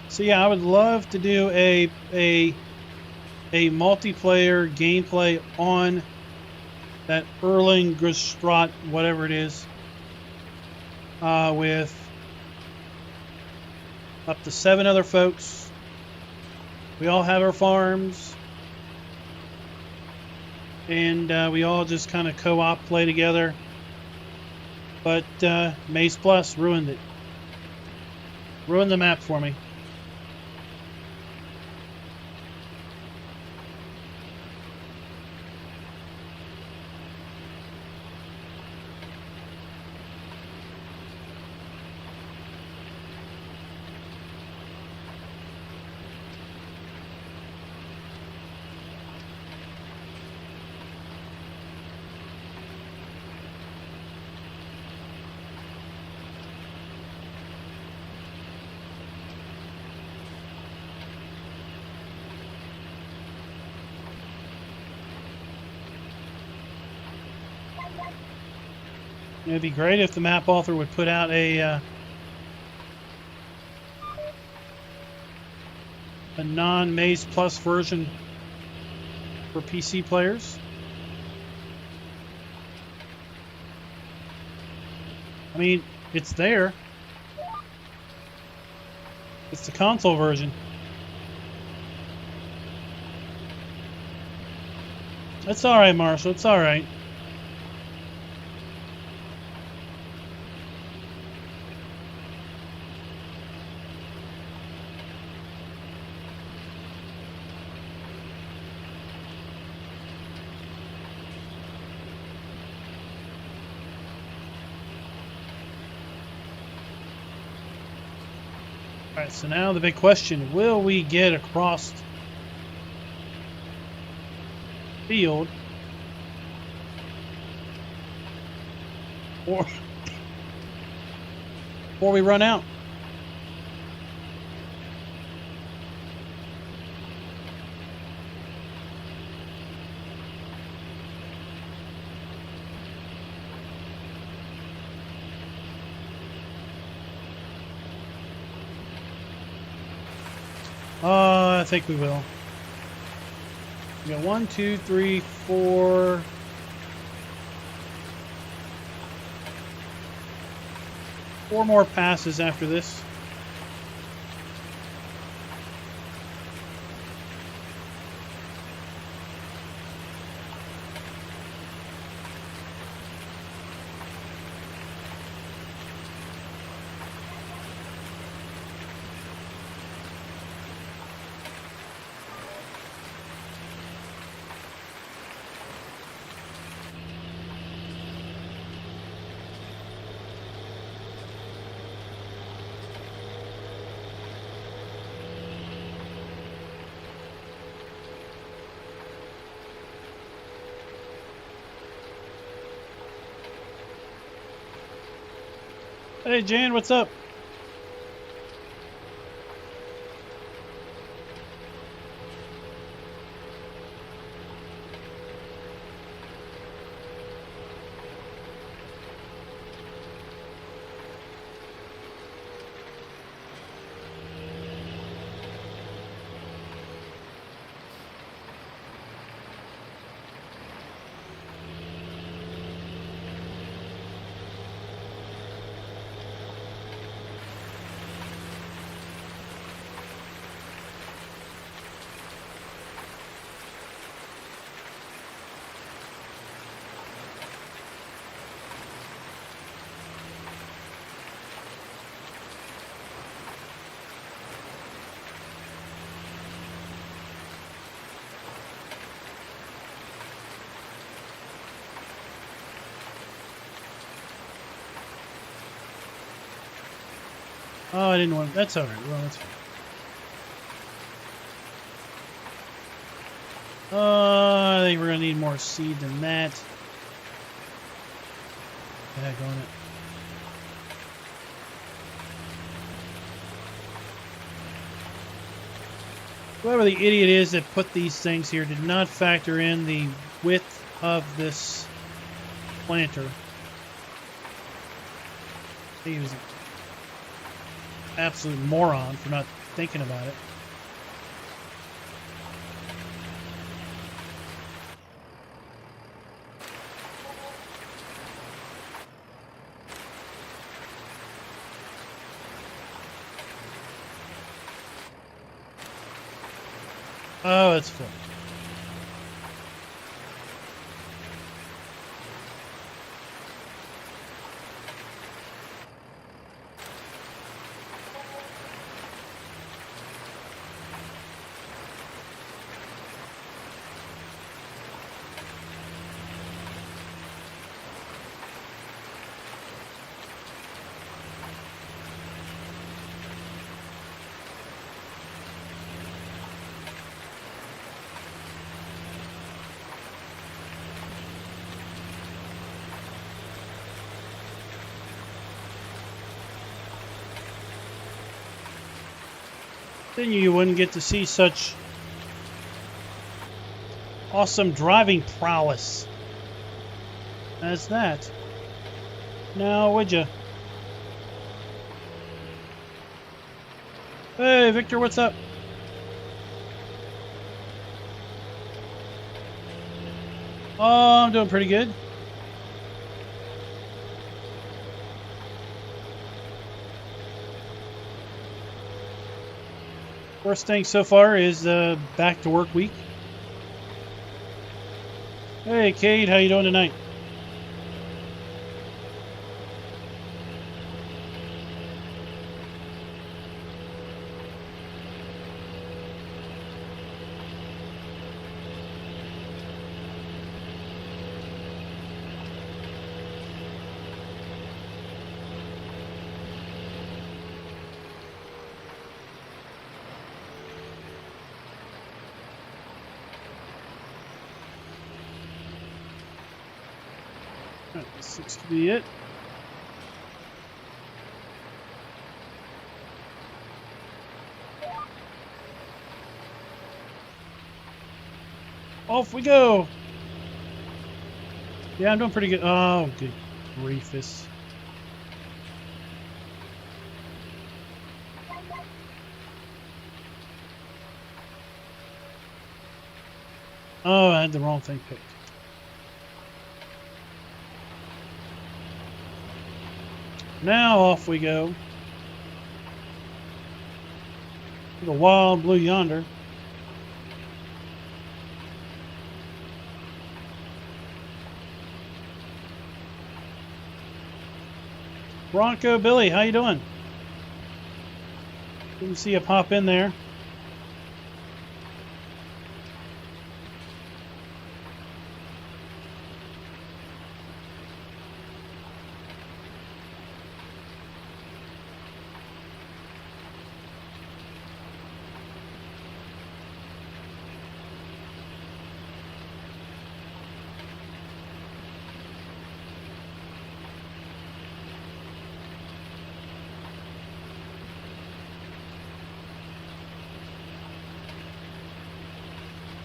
So yeah, I would love to do a multiplayer gameplay on that Erlingstrat, whatever it is, with up to 7 other folks. We all have our farms, and we all just kind of co-op play together. But Maize Plus ruined it. Ruined the map for me. It'd be great if the map author would put out a non-Maize Plus version for PC players. I mean, it's there. It's the console version. It's alright, Marshall. It's alright. Alright, so now the big question, will we get across the field or before we run out? I think we will. We got 1, 2, 3, 4. 4 more passes after this. Hey Jan, what's up? Oh, I didn't want... That's all right. Well, that's fine. I think we're going to need more seed than that. Back on it. Whoever the idiot is that put these things here did not factor in the width of this planter. He was an absolute moron for not thinking about it. Oh, it's full. Then you wouldn't get to see such awesome driving prowess as that. Now, would you? Hey, Victor, what's up? Oh, I'm doing pretty good. Worst thing so far is back to work week. Hey, Cade, how you doing tonight? This looks to be it. Off we go. Yeah, I'm doing pretty good. Oh, good griefus. Oh, I had the wrong thing picked. Now off we go. The wild blue yonder. Bronco Billy, how you doing? Didn't see you pop in there.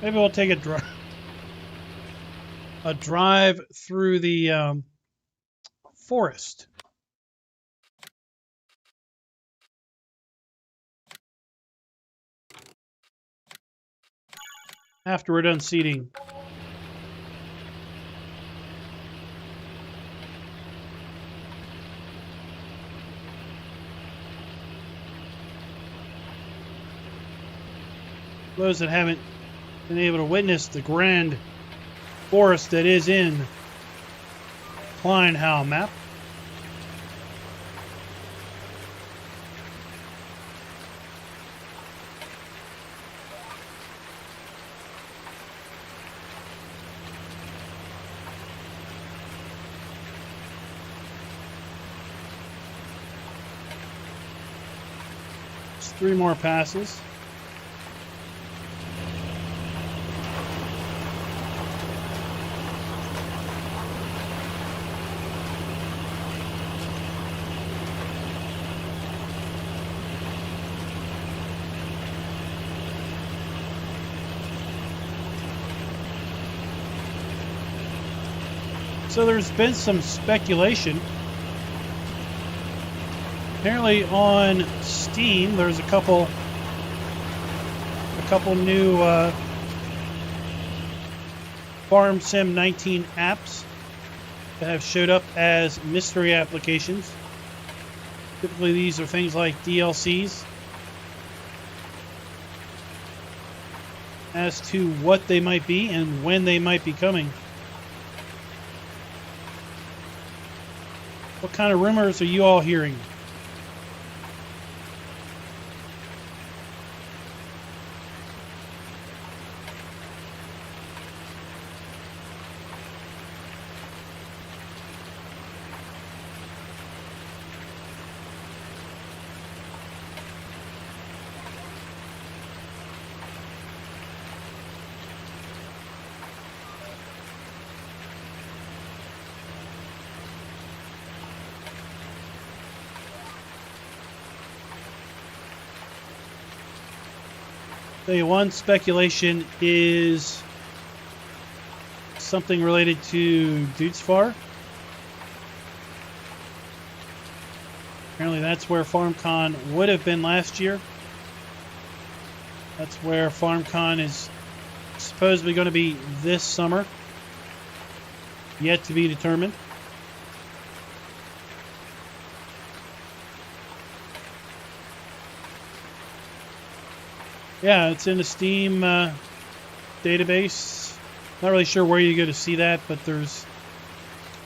Maybe we'll take a drive through the forest. After we're done seeding. Those that haven't been able to witness the grand forest that is in Kleinhau map. Just 3 more passes. So there's been some speculation. Apparently on Steam, there's a couple new Farm Sim 19 apps that have showed up as mystery applications. Typically, these are things like DLCs. As to what they might be and when they might be coming. What kind of rumors are you all hearing? Tell you, one speculation is something related to Dudesfar. Apparently that's where FarmCon would have been last year. That's where FarmCon is supposedly going to be this summer. Yet to be determined. Yeah, it's in the Steam database. Not really sure where you go to see that, but there's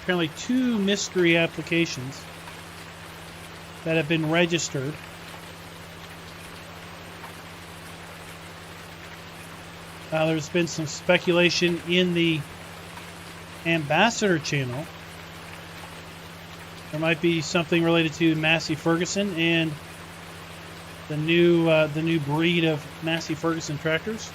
apparently 2 mystery applications that have been registered. There's been some speculation in the Ambassador channel. There might be something related to Massey Ferguson and the new breed of Massey Ferguson tractors.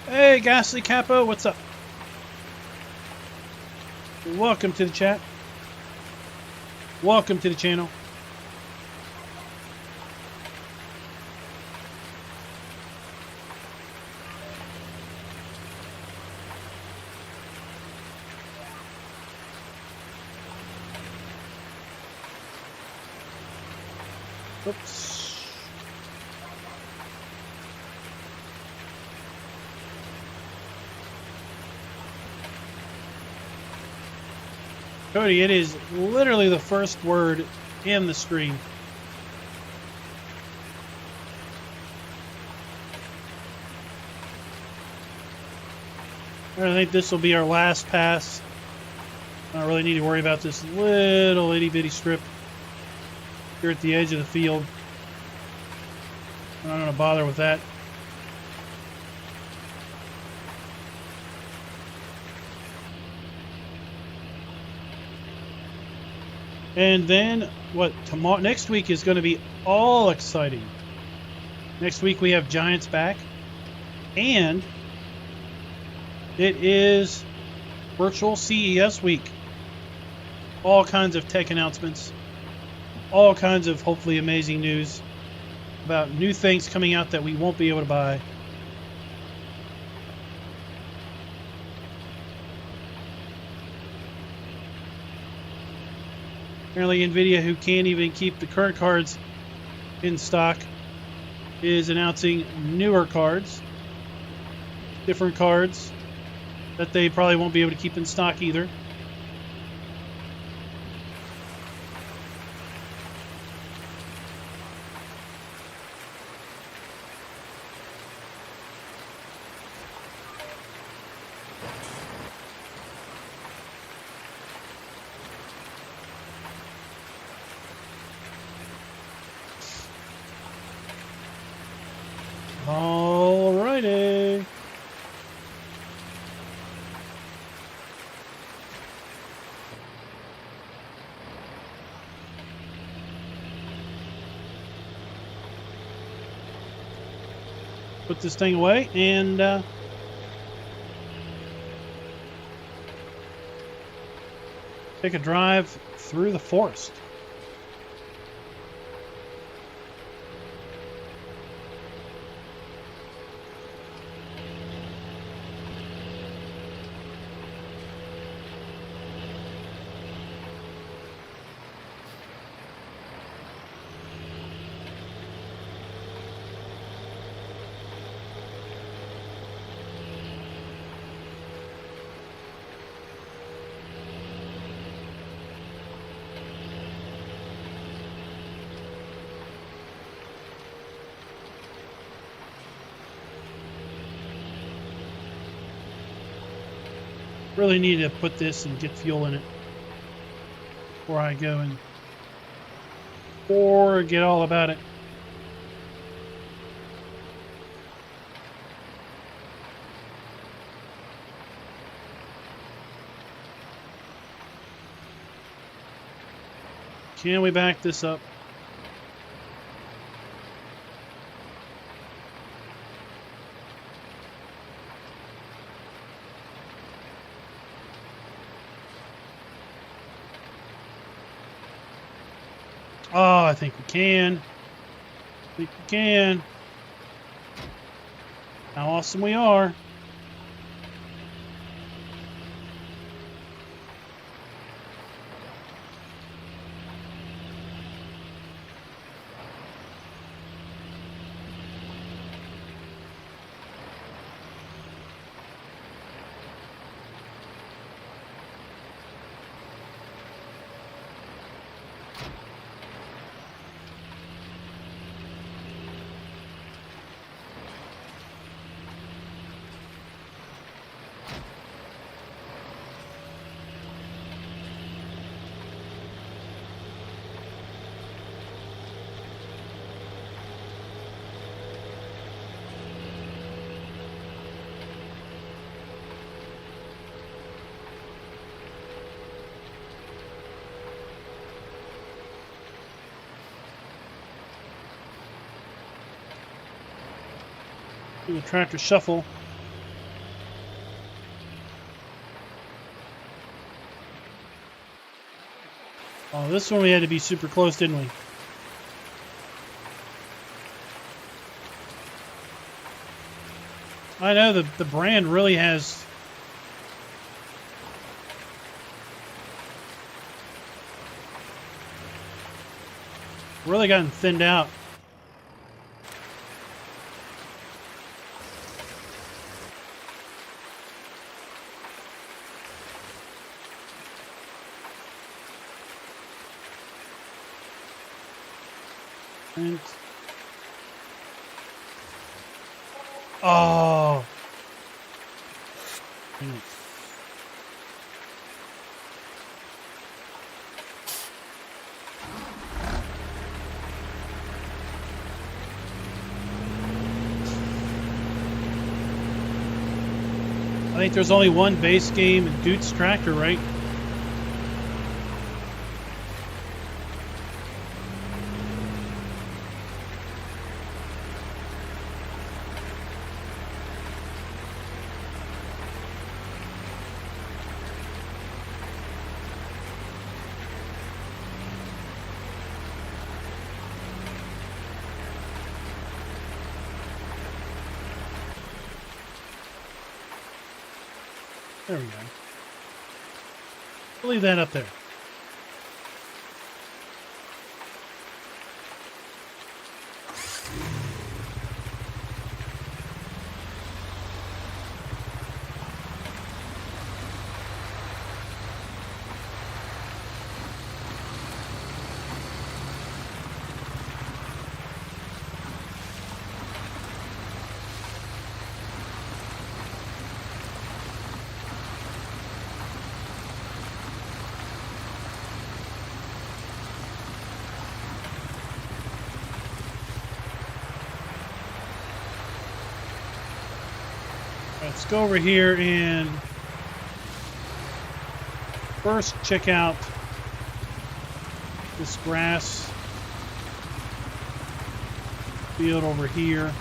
Hey, Ghastly Capo, what's up? Welcome to the chat. Welcome to the channel. Oops. Cody, it is literally the first word in the screen. I think this will be our last pass. I don't really need to worry about this little itty bitty strip here at the edge of the field. I'm not going to bother with that. And then what tomorrow next week is going to be all exciting. Next week we have Giants back, and it is virtual CES week. All kinds of tech announcements, all kinds of hopefully amazing news about new things coming out that we won't be able to buy. Apparently NVIDIA, who can't even keep the current cards in stock, is announcing newer cards, different cards that they probably won't be able to keep in stock either. Alrighty. put this thing away and take a drive through the forest. Really need to put this and get fuel in it before I go and forget all about it. Can we back this up? Oh, I think we can. I think we can. How awesome we are. Do the tractor shuffle. Oh, this one we had to be super close, didn't we? I know the brand really has really gotten thinned out. And oh, I think there's only one base game Dude's tractor, right? There we go. We'll leave that up there. Let's go over here and first check out this grass field over here.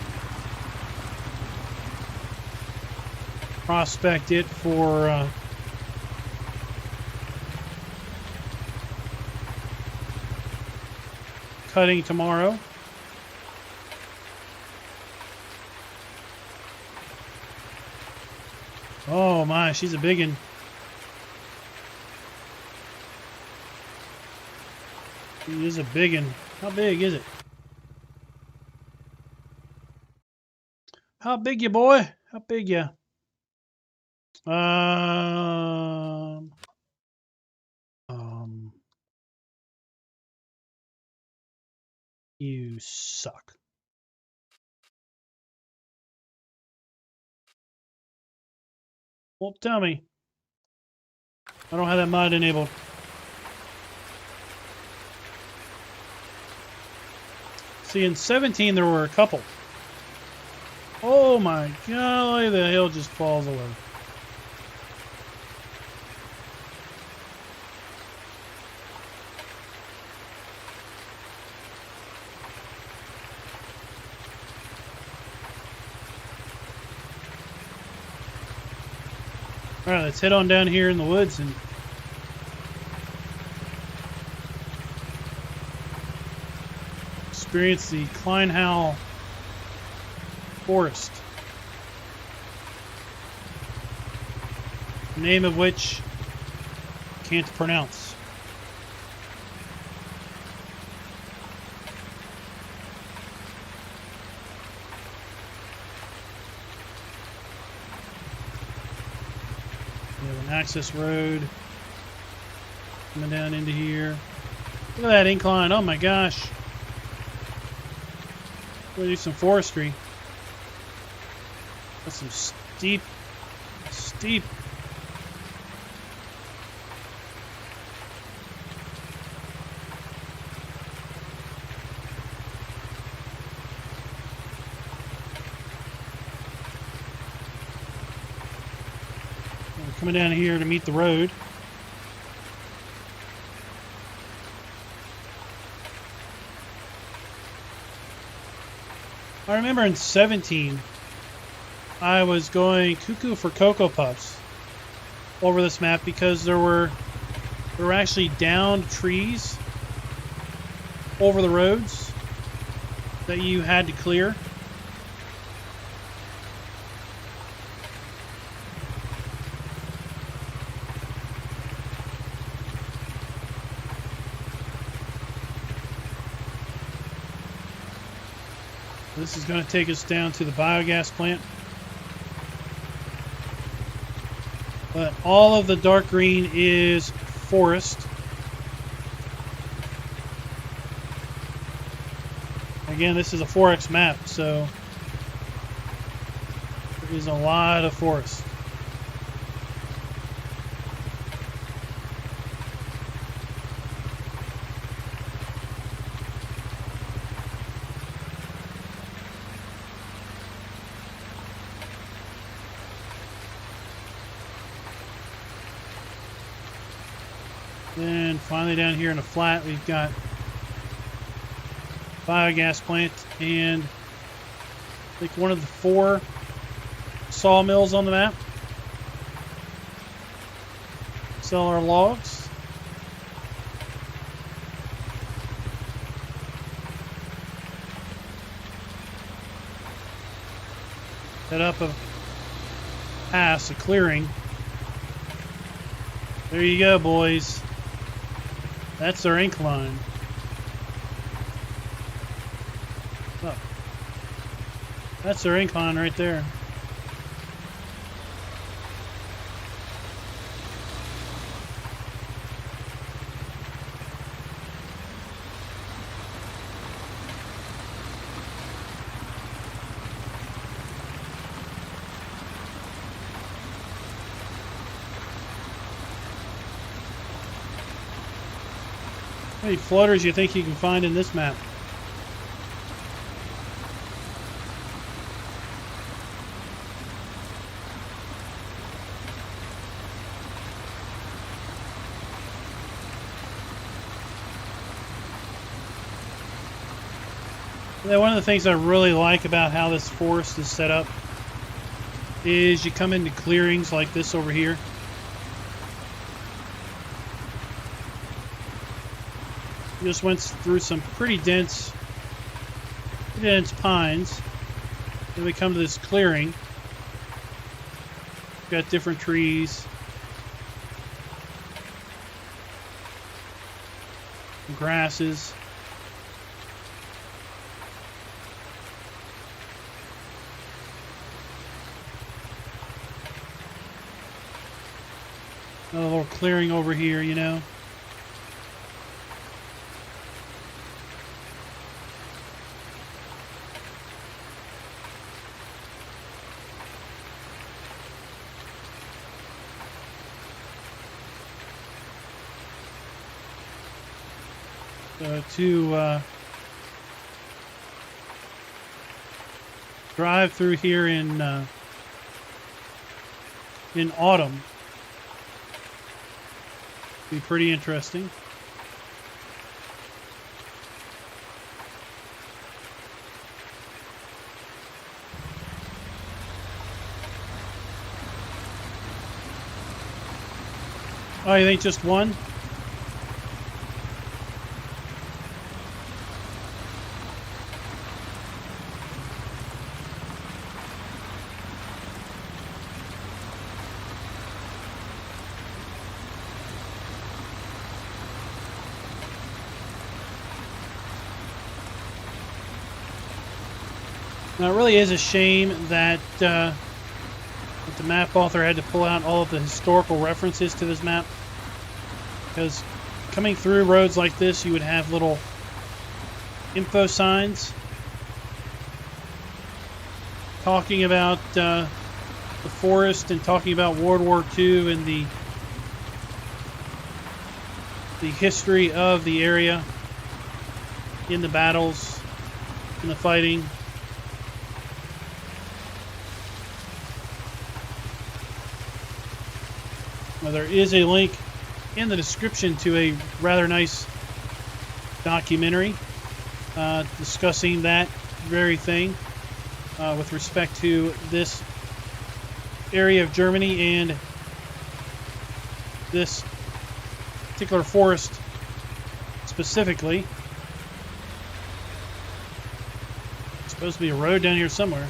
prospect it for cutting tomorrow. Oh my, she's a big one. She is a big one. How big is it? How big you, boy? How big you? You suck. Well, tell me. I don't have that mod enabled. See, in 17 there were a couple. Oh my golly, the hill just falls away. All right, let's head on down here in the woods and experience the Kleinhau Forest, the name of which I can't pronounce. We have an access road coming down into here. Look at that incline. Oh my gosh. We'll do some forestry. That's some steep. We're coming down here to meet the road. I remember in 17, I was going cuckoo for Cocoa Puffs over this map because there were actually downed trees over the roads that you had to clear. This is going to take us down to the biogas plant. But all of the dark green is forest. Again, this is a 4X map, so there is a lot of forest. Then finally down here in the flat, we've got biogas plant and I think one of the 4 sawmills on the map. Sell our logs. Head up a pass, a clearing. There you go, boys. That's their incline. Oh. That's their incline right there. How many floaters do you think you can find in this map? One of the things I really like about how this forest is set up is you come into clearings like this over here. You just went through some pretty dense pines. Then we come to this clearing. We've got different trees. Grasses. A little clearing over here, you know. To drive through here in autumn be pretty interesting. Oh, you think just one? Now, it really is a shame that the map author had to pull out all of the historical references to this map, because coming through roads like this, you would have little info signs talking about the forest and talking about World War II and the history of the area in the battles, in the fighting. Well, there is a link in the description to a rather nice documentary discussing that very thing with respect to this area of Germany and this particular forest specifically. There's supposed to be a road down here somewhere.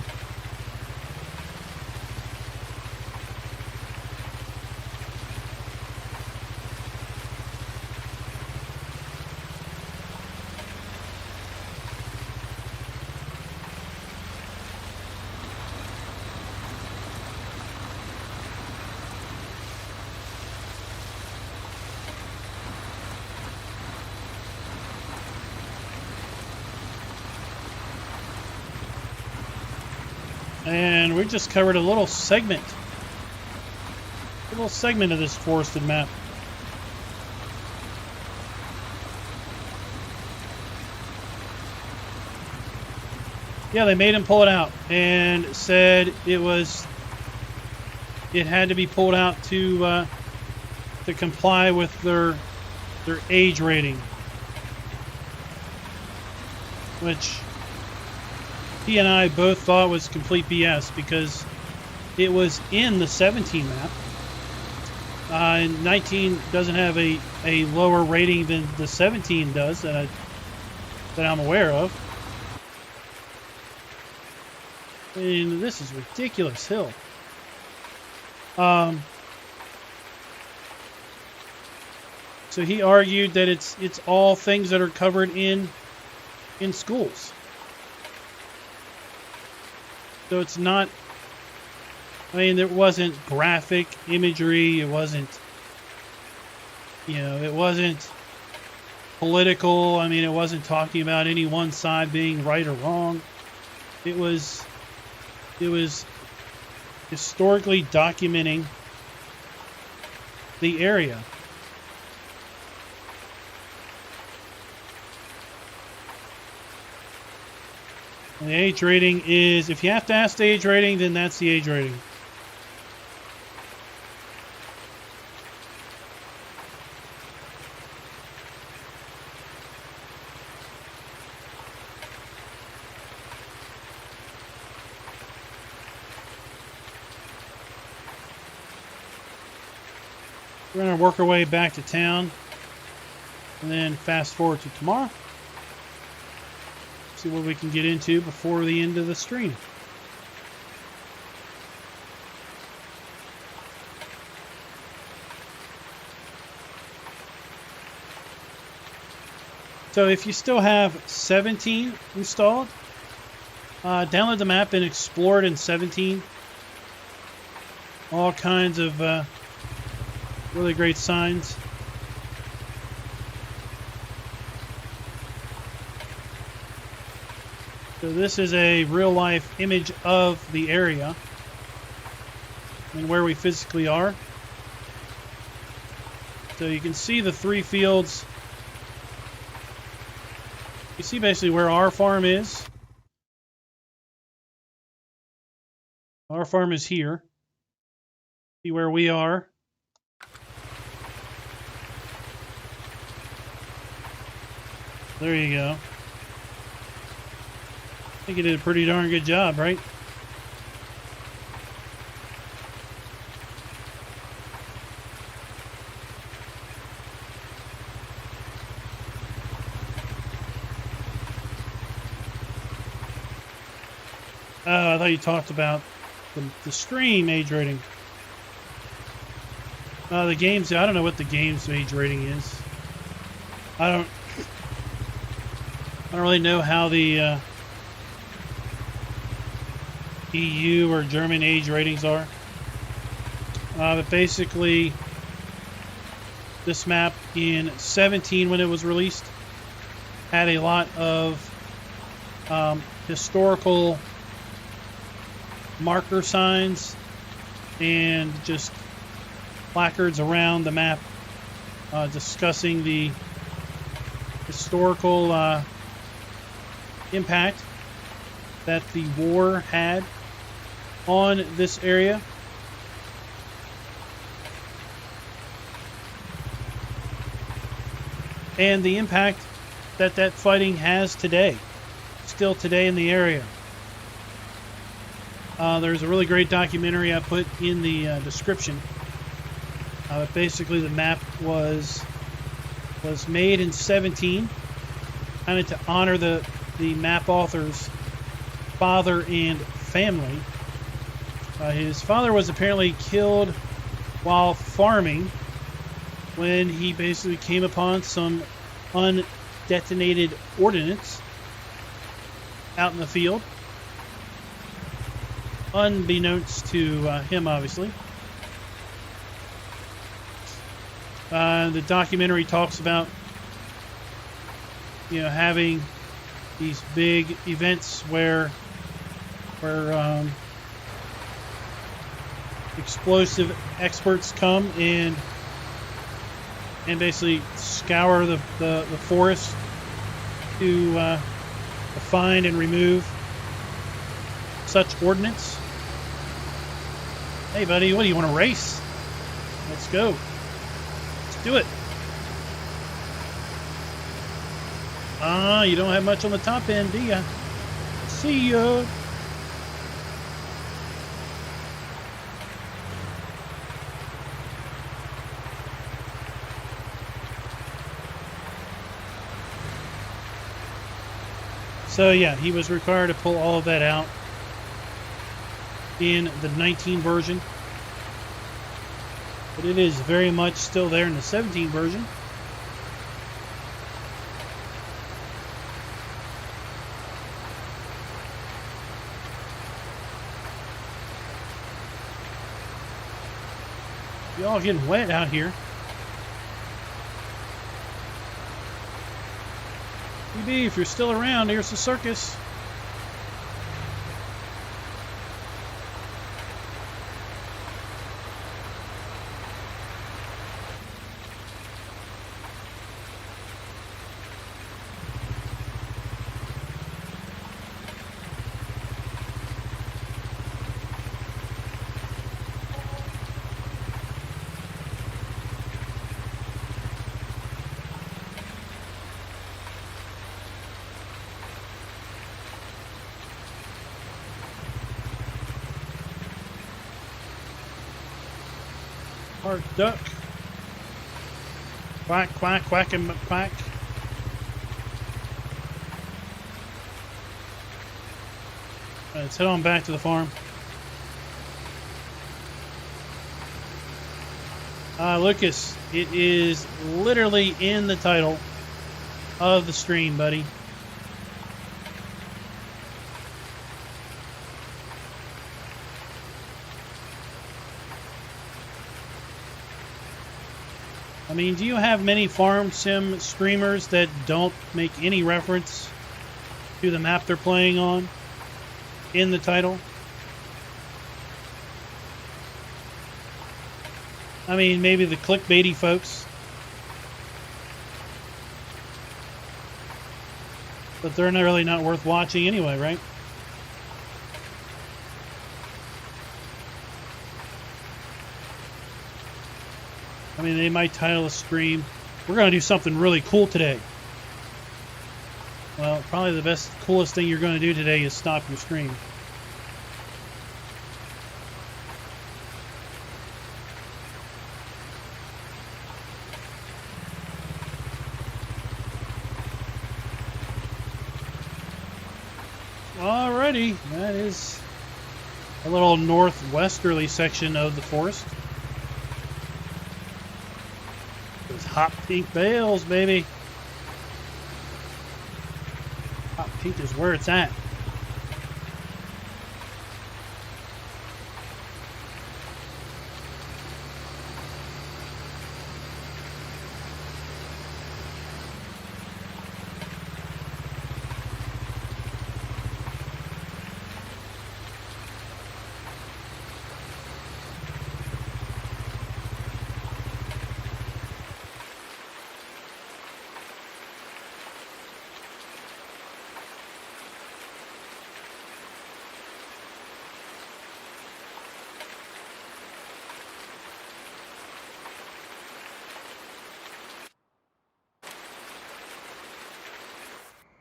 And we just covered a little segment of this forested map. Yeah, they made him pull it out and said it had to be pulled out to comply with their age rating, which he and I both thought was complete BS, because it was in the 17 map. And 19 doesn't have a lower rating than the 17 does that I'm aware of. And this is a ridiculous hill. So he argued that it's all things that are covered in schools. So it's not, I mean, there wasn't graphic imagery, it wasn't, it wasn't political, I mean, it wasn't talking about any one side being right or wrong. It was historically documenting the area. And the age rating is, if you have to ask the age rating, then that's the age rating. We're going to work our way back to town and then fast forward to tomorrow. See what we can get into before the end of the stream. So if you still have 17 installed, download the map and explore it in 17. All kinds of really great signs. So this is a real-life image of the area and where we physically are. So you can see the 3 fields. You see basically where our farm is. Our farm is here. See where we are. There you go. I think you did a pretty darn good job, right? I thought you talked about the stream age rating. The games, I don't know what the game's age rating is. I don't really know how the EU or German age ratings are. But basically, this map in 17, when it was released, had a lot of historical marker signs and just placards around the map discussing the historical impact that the war had on this area. And the impact that that fighting has today, still today in the area. There's a really great documentary I put in the description. Basically, the map was made in 17, kind of to honor the map author's father and family. His father was apparently killed while farming when he basically came upon some undetonated ordnance out in the field, unbeknownst to him, obviously. The documentary talks about, having these big events where explosive experts come and basically scour the forest to find and remove such ordnance. Hey, buddy, what do you want to race? Let's go. Let's do it. You don't have much on the top end, do ya? See ya. So yeah, he was required to pull all of that out in the 19 version. But it is very much still there in the 17 version. Y'all getting wet out here. BB, if you're still around, here's the circus. Hard duck. Quack, quack, quack, and quack. Let's head on back to the farm. Lucas, it is literally in the title of the stream, buddy. I mean, do you have many farm sim streamers that don't make any reference to the map they're playing on in the title? I mean, maybe the clickbaity folks. But they're really not worth watching anyway, right? I mean, they might title a stream, "We're going to do something really cool today." Well, probably the coolest thing you're going to do today is stop your stream. Alrighty, that is a little northwesterly section of the forest. Those hot pink bales, baby. Hot pink is where it's at.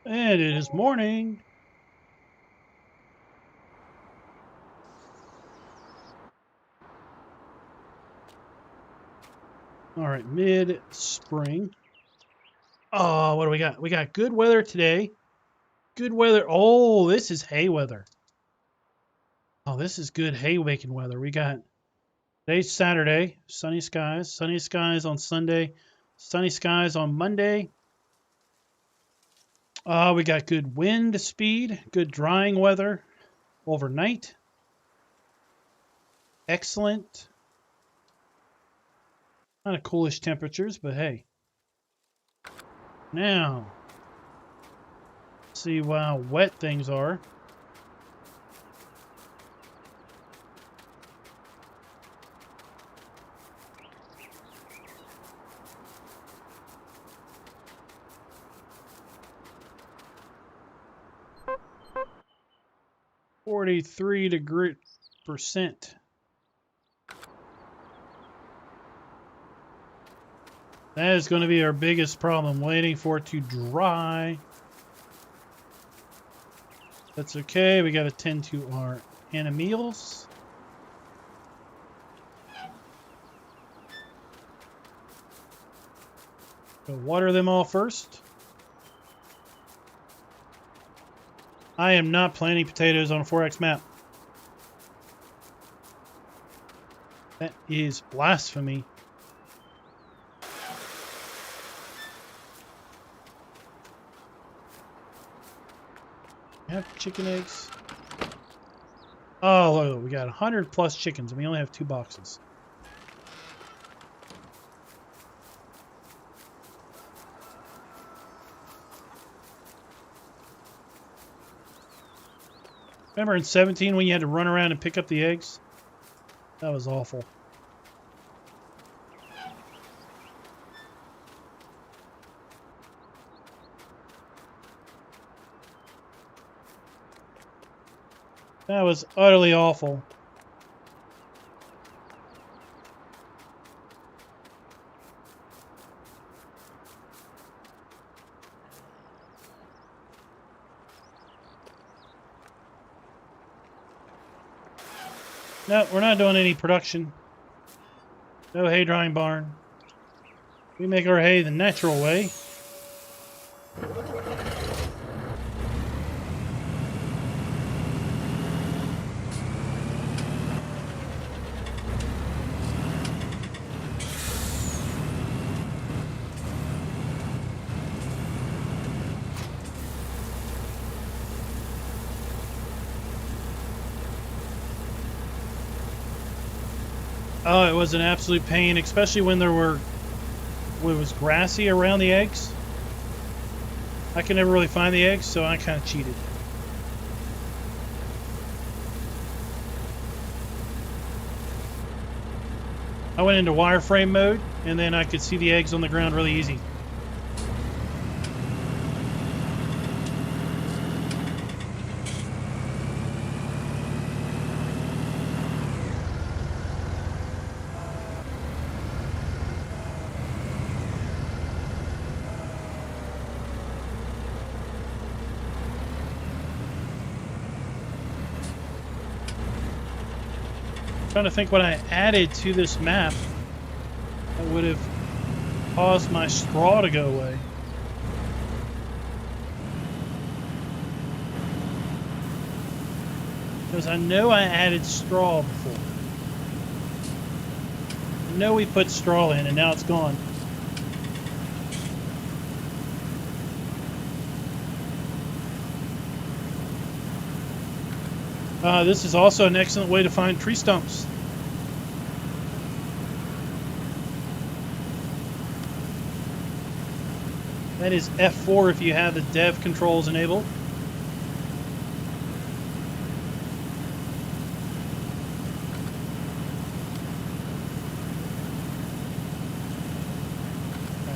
And it is morning. All right, mid-spring. Oh, what do we got? We got good weather today. Good weather. Oh, this is hay weather. Oh, this is good hay making weather. We got today's Saturday, sunny skies on Sunday, sunny skies on Monday. We got good wind speed, good drying weather overnight. Excellent. Kind of coolish temperatures, but hey. Now, see how wet things are. %. That is going to be our biggest problem, waiting for it to dry. That's okay. We got to tend to our animals. Go water them all first. I am not planting potatoes on a 4X map. That is blasphemy. Have chicken eggs. Oh, look, we got 100 plus chickens and we only have 2 boxes. Remember in 17 when you had to run around and pick up the eggs? That was awful. That was utterly awful. No, we're not doing any production. No hay drying barn. We make our hay the natural way. Oh, it was an absolute pain, especially when it was grassy around the eggs. I could never really find the eggs, so I kind of cheated. I went into wireframe mode, and then I could see the eggs on the ground really easy. Trying to think what I added to this map that would have caused my straw to go away. Because I know I added straw before. I know we put straw in and now it's gone. This is also an excellent way to find tree stumps. That is F4 if you have the dev controls enabled.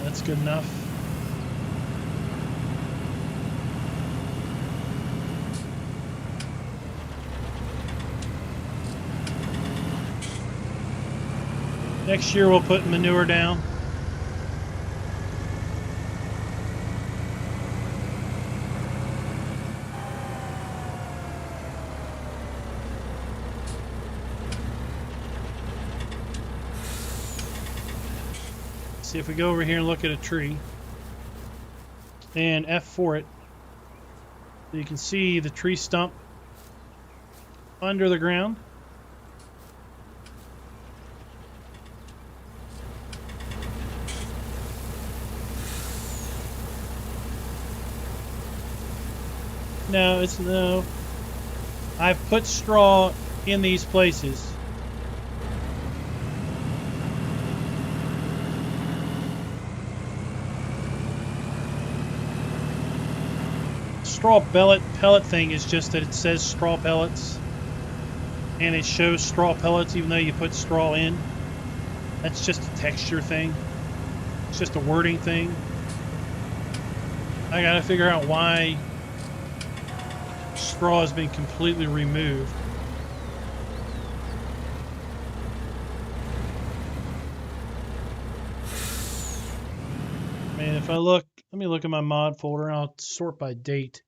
That's good enough. Next year we'll put manure down. See if we go over here and look at a tree and F4 it, so you can see the tree stump under the ground. No. I've put straw in these places. Straw pellet thing is just that it says straw pellets and it shows straw pellets even though you put straw in. That's just a texture thing. It's just a wording thing. I gotta figure out why straw has been completely removed. I mean, if I look, let me look at my mod folder and I'll sort by date.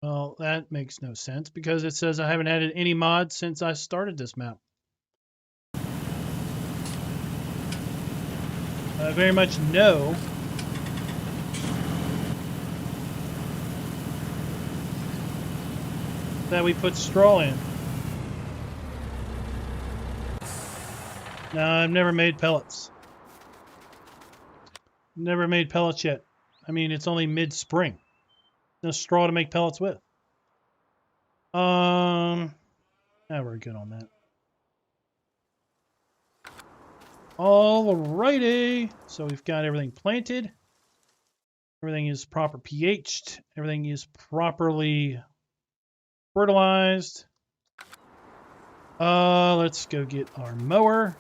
Well, that makes no sense because it says I haven't added any mods since I started this map. I very much know that we put straw in. No, I've never made pellets. Never made pellets yet. I mean, it's only mid-spring. No straw to make pellets with. Now we're good on that. Alrighty. So we've got everything planted. Everything is proper pH'd. Everything is properly fertilized. Let's go get our mower.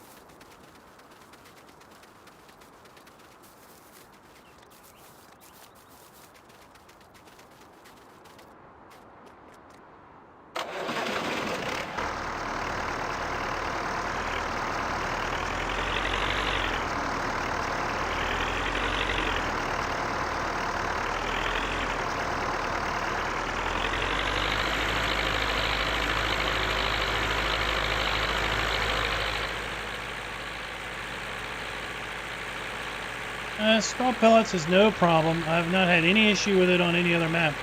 Straw pellets is no problem. I've not had any issue with it on any other map.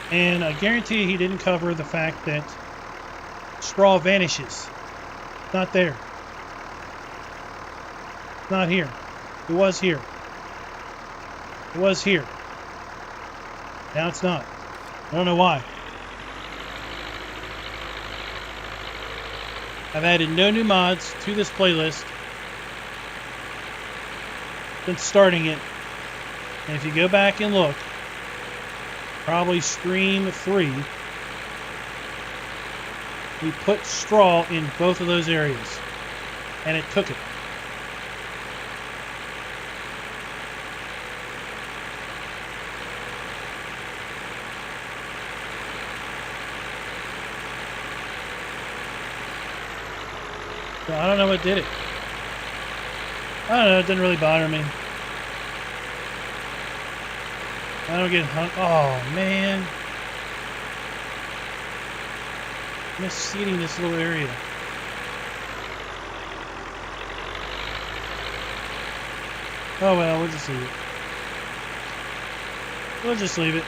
And I guarantee he didn't cover the fact that straw vanishes. Not there. Not here. It was here. It was here. Now it's not. I don't know why. I've added no new mods to this playlist since starting it. And if you go back and look, probably stream 3, we put straw in both of those areas. And it took it. So I don't know what did it. I don't know, it didn't really bother me. I don't get hung. Oh, man. Misseeding this little area. Oh, well, we'll just leave it. We'll just leave it.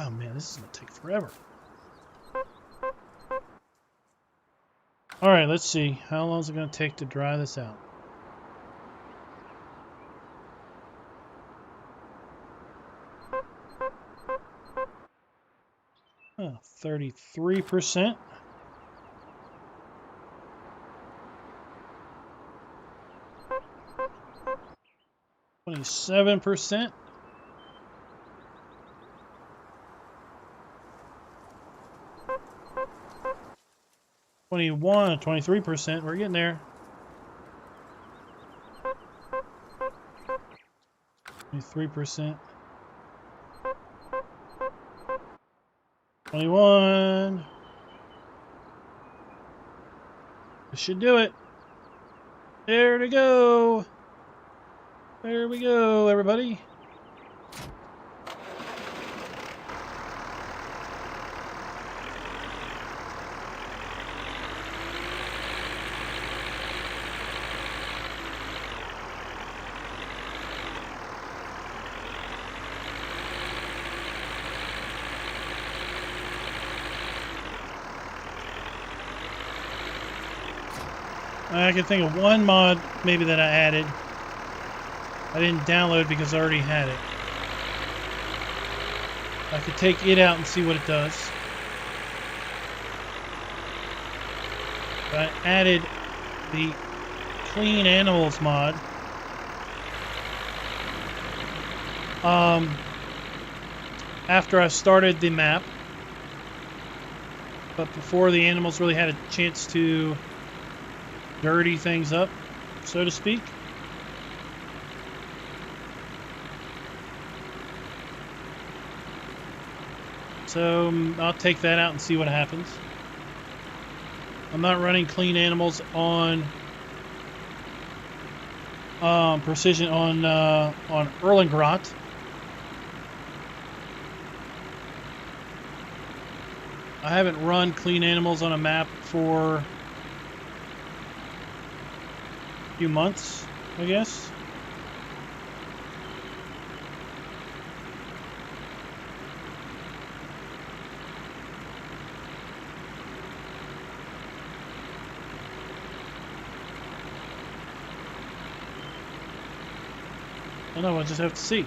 Oh, man, this is going to take forever. All right, let's see. How long is it going to take to dry this out? Oh, 33%. 27%. 23%. We're getting there. 23%. 21. This should do it. There we go. There we go, everybody. I can think of one mod maybe that I added. I didn't download because I already had it. I could take it out and see what it does. But I added the Clean Animals mod. After I started the map, but before the animals really had a chance to dirty things up, so to speak. So I'll take that out and see what happens. I'm not running Clean Animals on Precision on Erlengrot. I haven't run Clean Animals on a map for a few months, I guess. I don't know, we'll just have to see.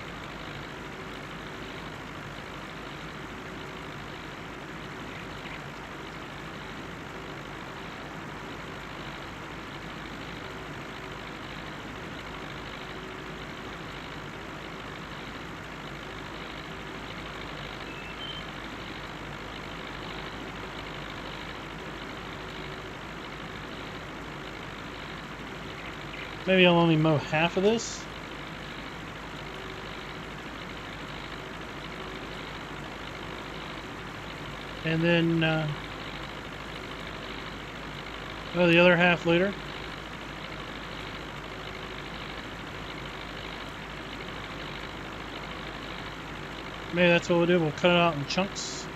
Maybe I'll only mow half of this. And then the other half later. Maybe that's what we'll do. We'll cut it out in chunks.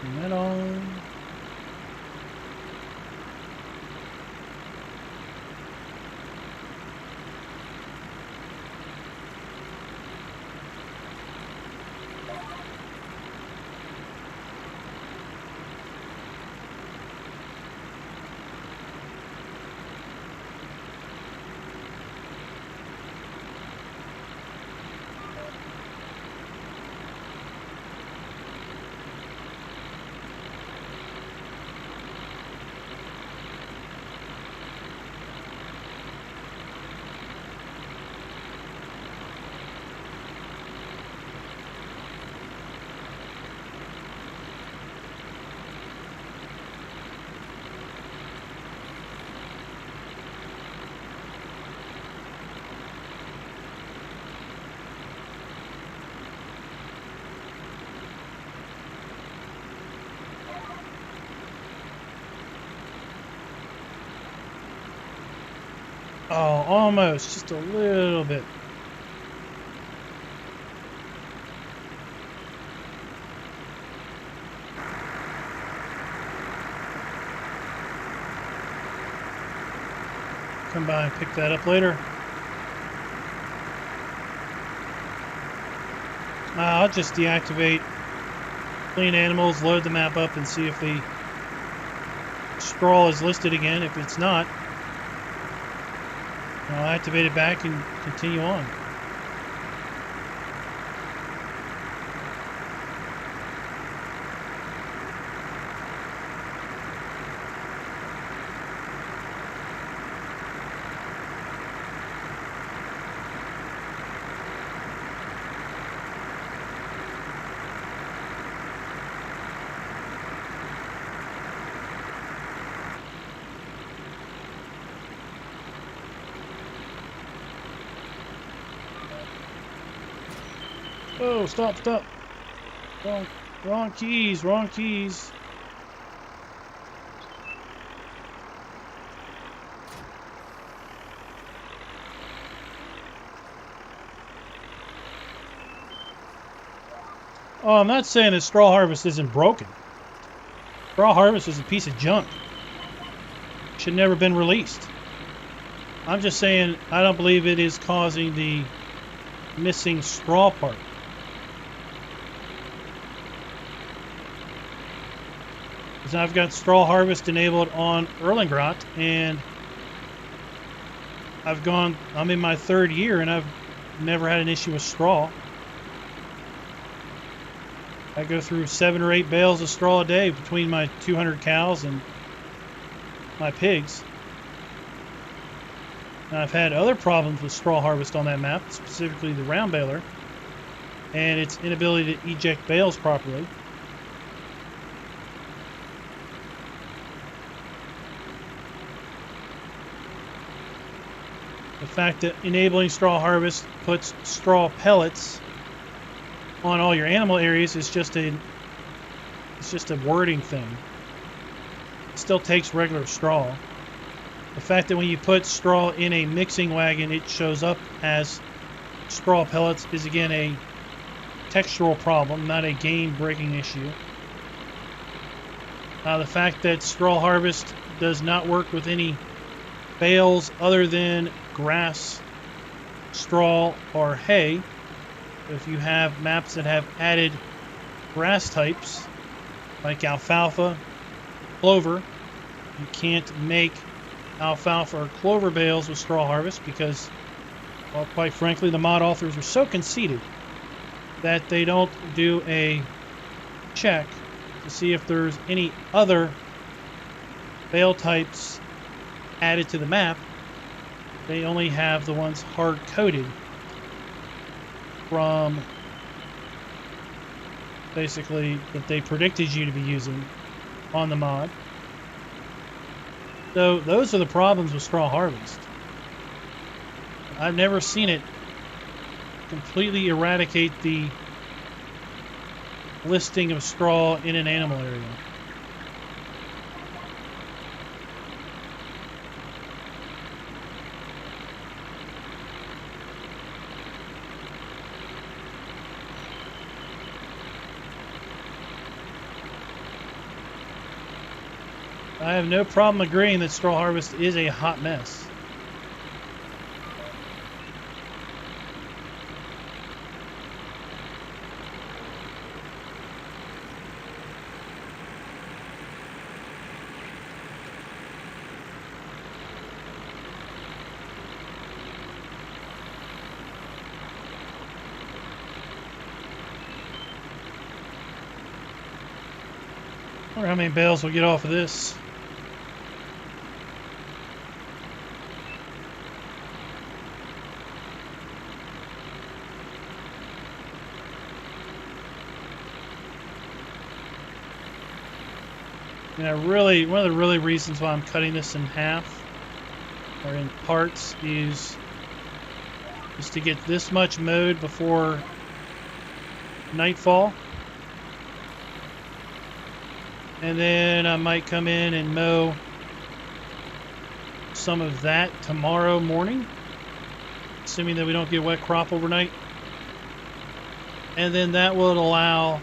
Turn that on. Oh, almost. Just a little bit. Come by and pick that up later. I'll just deactivate clean animals, load the map up, and see if the scroll is listed again. If it's not, I'll activate it back and continue on. Oh, stop. Wrong keys. Oh, I'm not saying that straw harvest isn't broken. Straw harvest is a piece of junk. Should never been released. I'm just saying I don't believe it is causing the missing straw part. Because I've got straw harvest enabled on Erlengrot, and I'm in my 3rd year and I've never had an issue with straw. I go through 7 or 8 bales of straw a day between my 200 cows and my pigs. And I've had other problems with straw harvest on that map, specifically the round baler and its inability to eject bales properly. The fact that enabling straw harvest puts straw pellets on all your animal areas is just a wording thing. It still takes regular straw. The fact that when you put straw in a mixing wagon, it shows up as straw pellets is again a textural problem, not a game-breaking issue. The fact that straw harvest does not work with any bales other than grass, straw, or hay. If you have maps that have added grass types like alfalfa, clover, you can't make alfalfa or clover bales with straw harvest because, well, quite frankly, the mod authors are so conceited that they don't do a check to see if there's any other bale types added to the map. They only have the ones hard-coded from basically that they predicted you to be using on the mod. So those are the problems with straw harvest. I've never seen it completely eradicate the listing of straw in an animal area. I have no problem agreeing that straw harvest is a hot mess. I wonder how many bales we'll get off of this. And one of the really reasons why I'm cutting this in half or in parts is to get this much mowed before nightfall. And then I might come in and mow some of that tomorrow morning, assuming that we don't get wet crop overnight. And then that will allow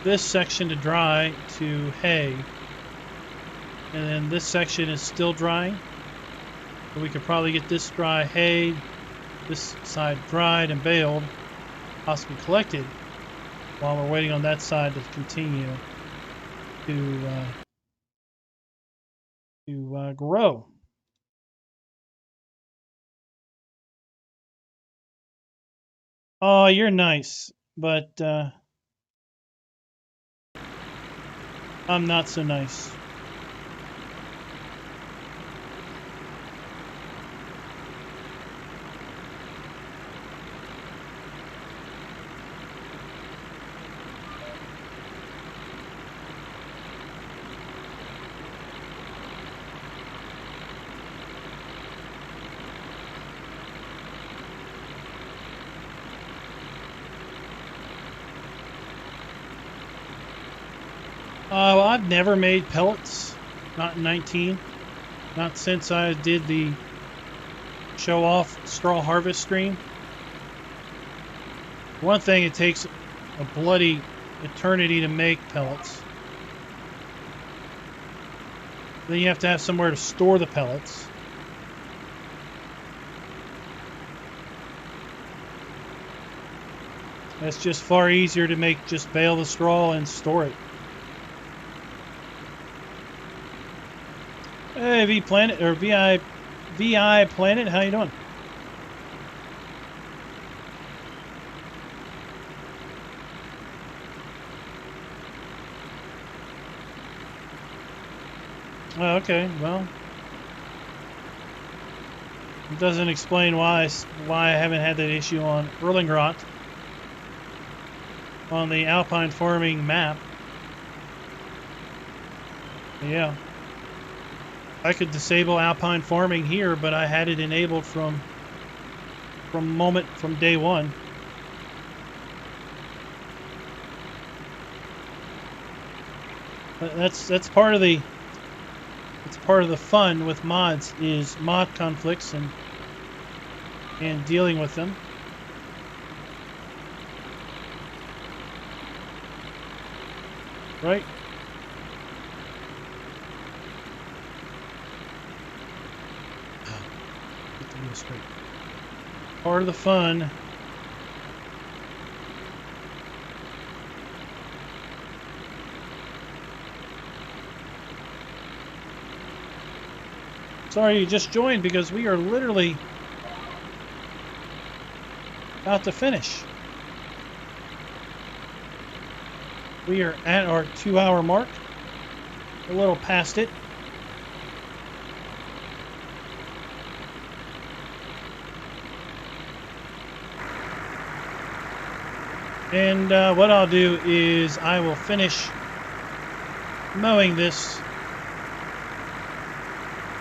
this section to dry to hay, and then this section is still drying, so we could probably get this dry hay, this side dried and baled, possibly collected, while we're waiting on that side to continue to grow. Oh, you're nice, but I'm not so nice. Well, I've never made pellets, not in 19, not since I did the show-off straw harvest stream. One thing, it takes a bloody eternity to make pellets. Then you have to have somewhere to store the pellets. That's just far easier to make, just bale the straw and store it. Hey, V Planet, or VI Planet, how you doing? Oh, okay, well, it doesn't explain why I haven't had that issue on Erlengrot on the Alpine Farming map. Yeah. I could disable Alpine Farming here, but I had it enabled from day one. But that's part of the fun with mods, is mod conflicts and dealing with them. Right? Straight. Part of the fun. Sorry you just joined, because we are literally about to finish. We are at our 2-hour mark, a little past it. And what I'll do is I will finish mowing this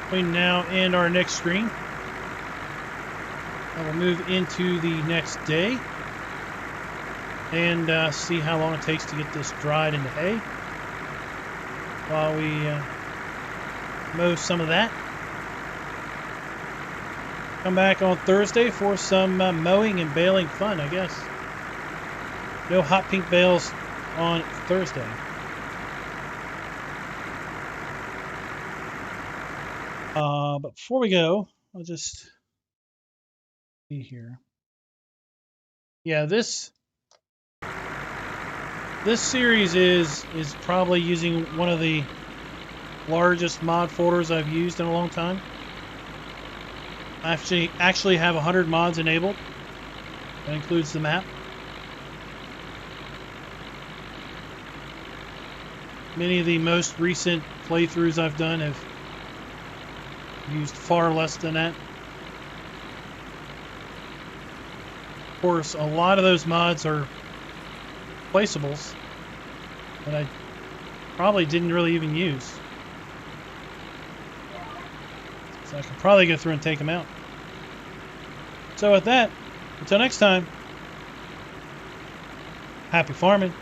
between now and our next stream. I will move into the next day and see how long it takes to get this dried into hay while we mow some of that. Come back on Thursday for some mowing and baling fun, I guess. No hot pink bales on Thursday. But before we go, I'll just see here. Yeah, this series is probably using one of the largest mod folders I've used in a long time. I actually have 100 mods enabled. That includes the map. Many of the most recent playthroughs I've done have used far less than that. Of course, a lot of those mods are placeables that I probably didn't really even use. So I could probably go through and take them out. So with that, until next time, happy farming.